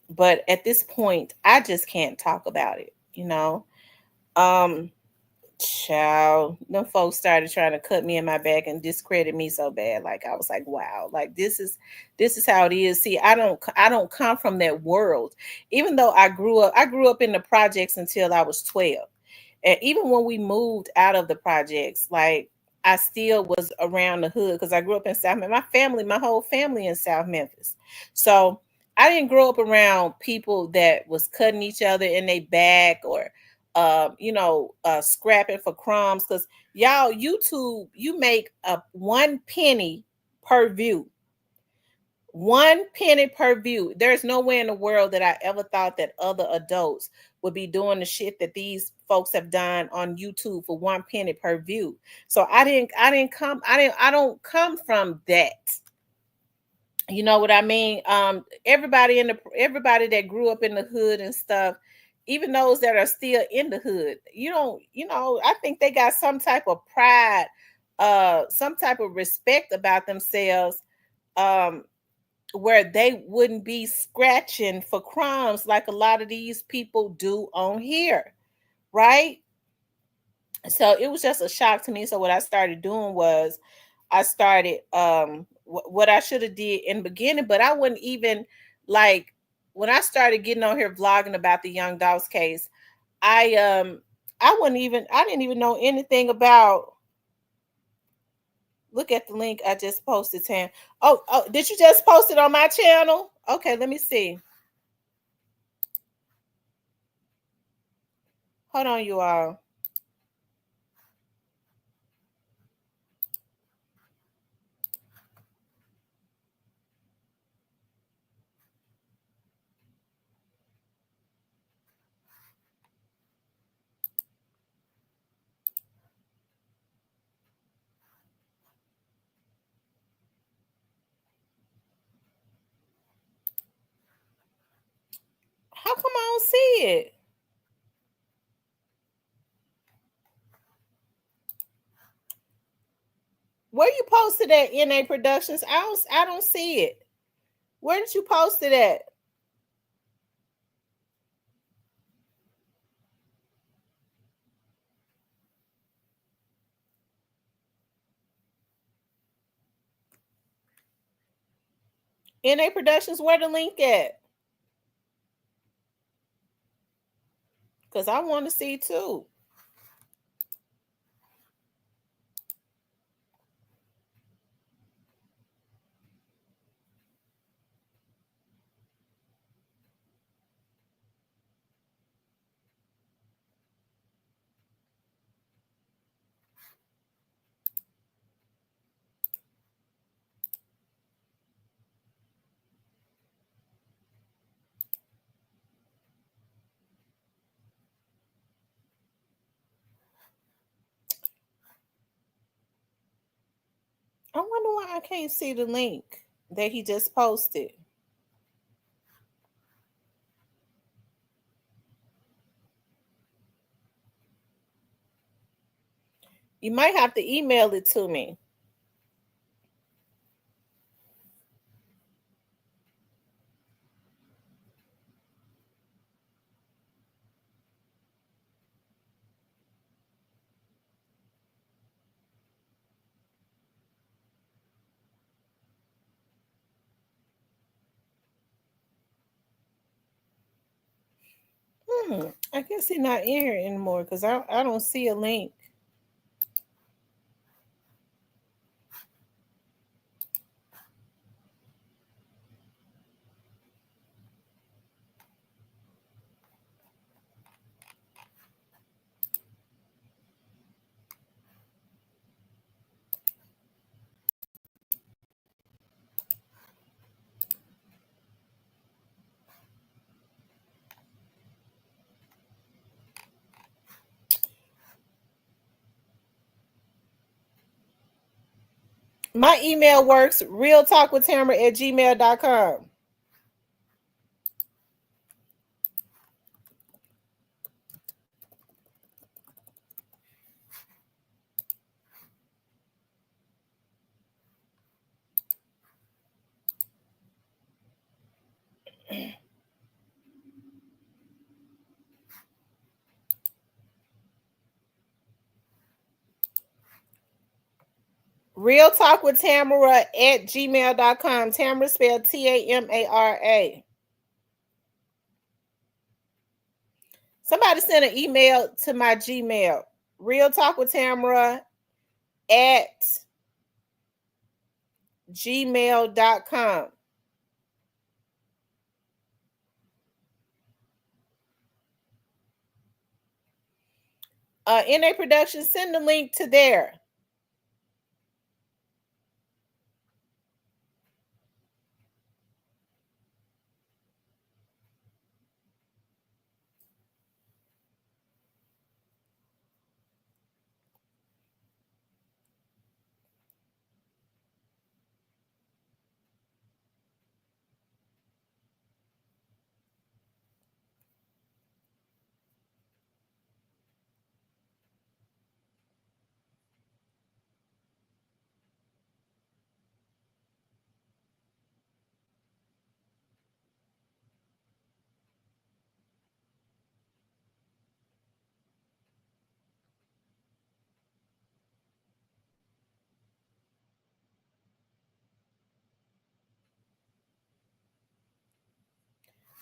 But at this point, I just can't talk about it. Um, Child, them folks started trying to cut me in my back and discredit me so bad. Like I was like, wow, like this is how it is. See, I don't come from that world. Even though I grew up in the projects until I was 12. And even when we moved out of the projects, like I still was around the hood because I grew up in South Memphis. My whole family in South Memphis. So I didn't grow up around people that was cutting each other in their back or scrapping for crumbs. Because y'all, YouTube, you make a 1 penny per view. 1 penny per view. There's no way in the world that I ever thought that other adults would be doing the shit that these folks have done on YouTube for 1 penny per view. So I don't come from that. You know what I mean? Everybody that grew up in the hood and stuff, even those that are still in the hood, I think they got some type of pride, some type of respect about themselves, um, where they wouldn't be scratching for crumbs like a lot of these people do on here, right? So it was just a shock to me. So what I started doing was I started what I should have did in the beginning, but I wouldn't even like when I started getting on here vlogging about the Young Dogs case. I didn't even know anything about. Look at the link I just posted, Tam. Oh, did you just post it on my channel? Okay, let me see. Hold on, you all. How come I don't see it? Where you posted at NA Productions? I don't see it. Where did you post it at? NA Productions, where the link at? Because I want to see too. I can't see the link that he just posted. You might have to email it to me. I guess he's not in here anymore because I don't see a link. My email works, realtalkwithtamara@gmail.com. realtalkwithtamara@gmail.com. Tamara spelled Tamara. Somebody send an email to my Gmail. realtalkwithtamara@gmail.com. NA Productions, send the link to there.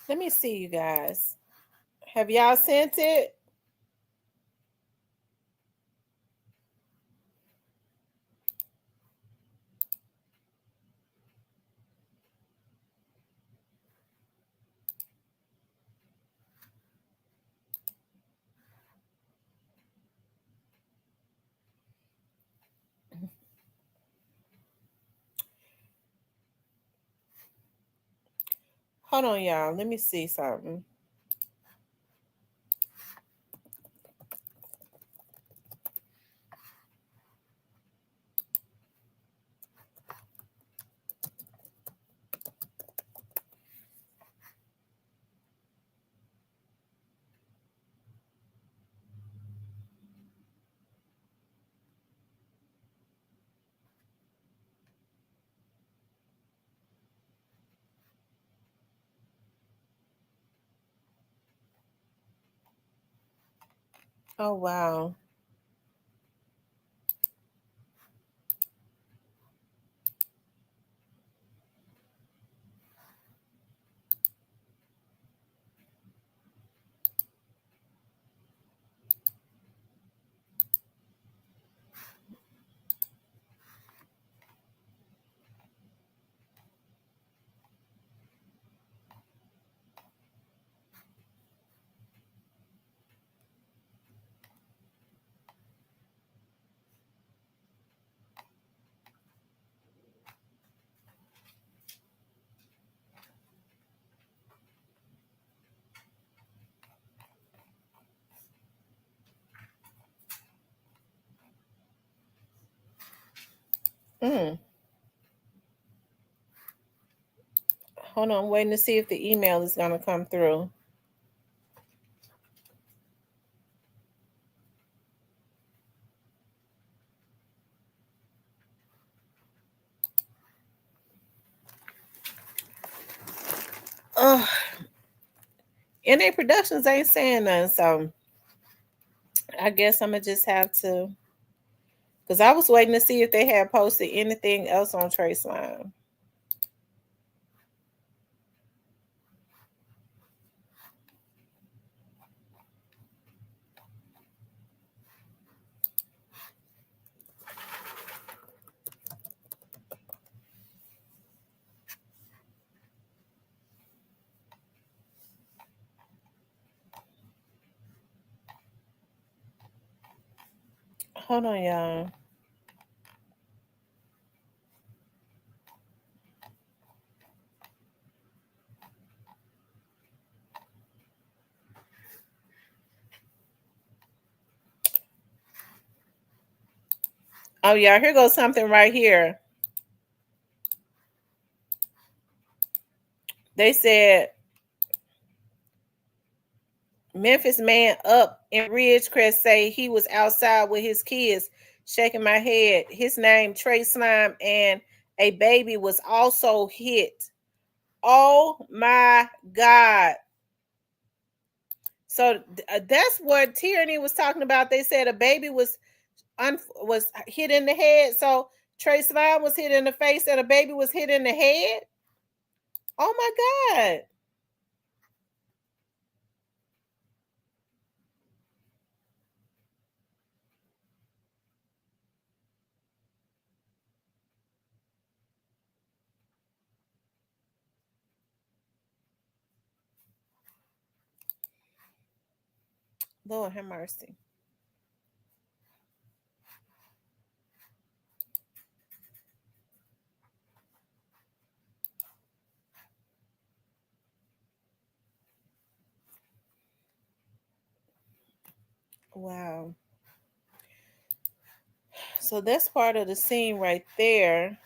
Let me see, you guys. Have y'all sent it? Hold on, y'all. Let me see something. Oh, wow. Mm. Hold on, I'm waiting to see if the email is going to come through. Oh, NA Productions ain't saying nothing, so I guess I'm gonna just have to, because I was waiting to see if they had posted anything else on Trey Slime. Hold on, y'all. Oh, yeah, here goes something right here. They said Memphis man up in Ridgecrest say he was outside with his kids, shaking my head. His name Trey Slime, and a baby was also hit. Oh my God. So that's what Tyranny was talking about. They said a baby was hit in the head. So Trey Slime was hit in the face and a baby was hit in the head. Oh my God. Lord have mercy. Wow. So that's part of the scene right there.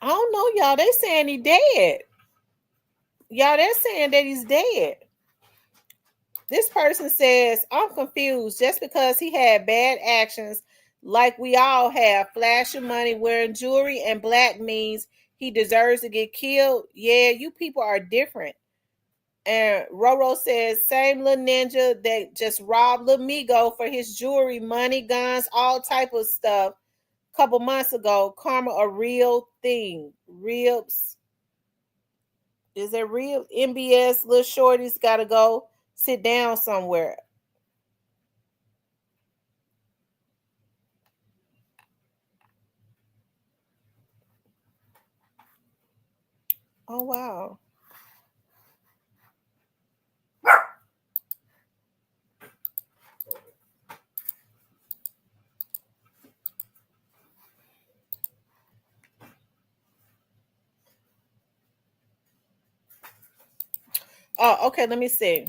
I don't know, y'all. They saying he dead. Y'all, they're saying that he's dead. This person says, I'm confused. Just because he had bad actions, like we all have, flashing money, wearing jewelry, and black means he deserves to get killed. Yeah, you people are different. And Roro says, same little ninja that just robbed Lil Migo for his jewelry, money, guns, all type of stuff a couple months ago. Karma a real thing. Real. Is it real? MBS, little shorty's got to go sit down somewhere. Oh, wow. Oh, okay. Let me see.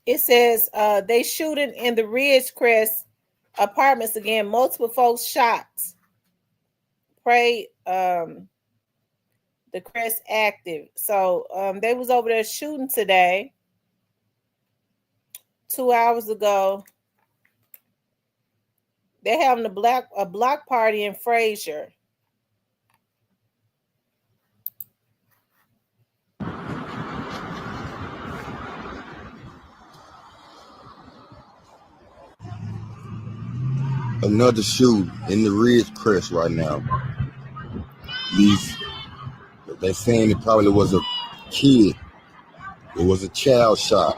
It says they shooting in the Ridgecrest apartments again. Multiple folks shot. Pray the Crest active. So they was over there shooting today. 2 hours ago. They're having a block party in Fraser. Another shoot in the Ridgecrest right now. They're saying it probably was a kid. It was a child shot.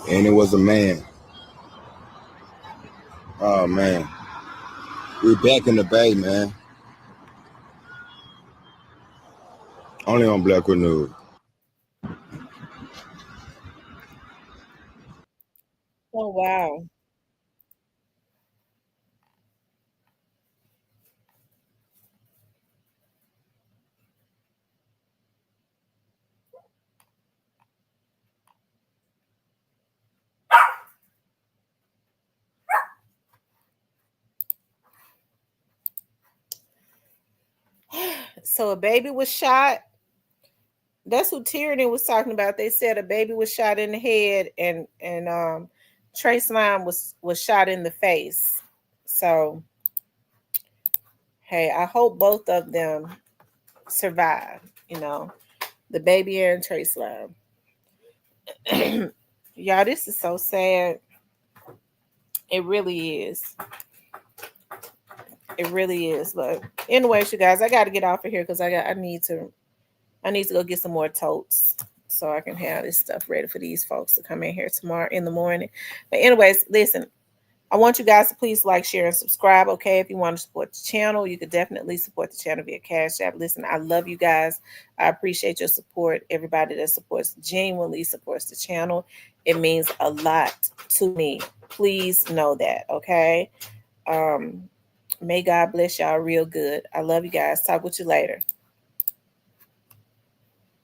And it was a man. Oh man. We're back in the Bay, man. Only on Blackwood News. Oh wow. So a baby was shot. That's what Tyranny was talking about. They said a baby was shot in the head and Trey Slime was shot in the face. So hey, I hope both of them survive, the baby and Trey Slime. Y'all, this is so sad. It really is. It really is. But anyways, you guys, I got to get off of here because I need to go get some more totes so I can have this stuff ready for these folks to come in here tomorrow in the morning. But anyways, listen, I want you guys to please like, share, and subscribe. Okay, if you want to support the channel, you could definitely support the channel via Cash App. Listen, I love you guys. I appreciate your support. Everybody that genuinely supports the channel, it means a lot to me. Please know that. Okay. May God bless y'all real good. I love you guys. Talk with you later.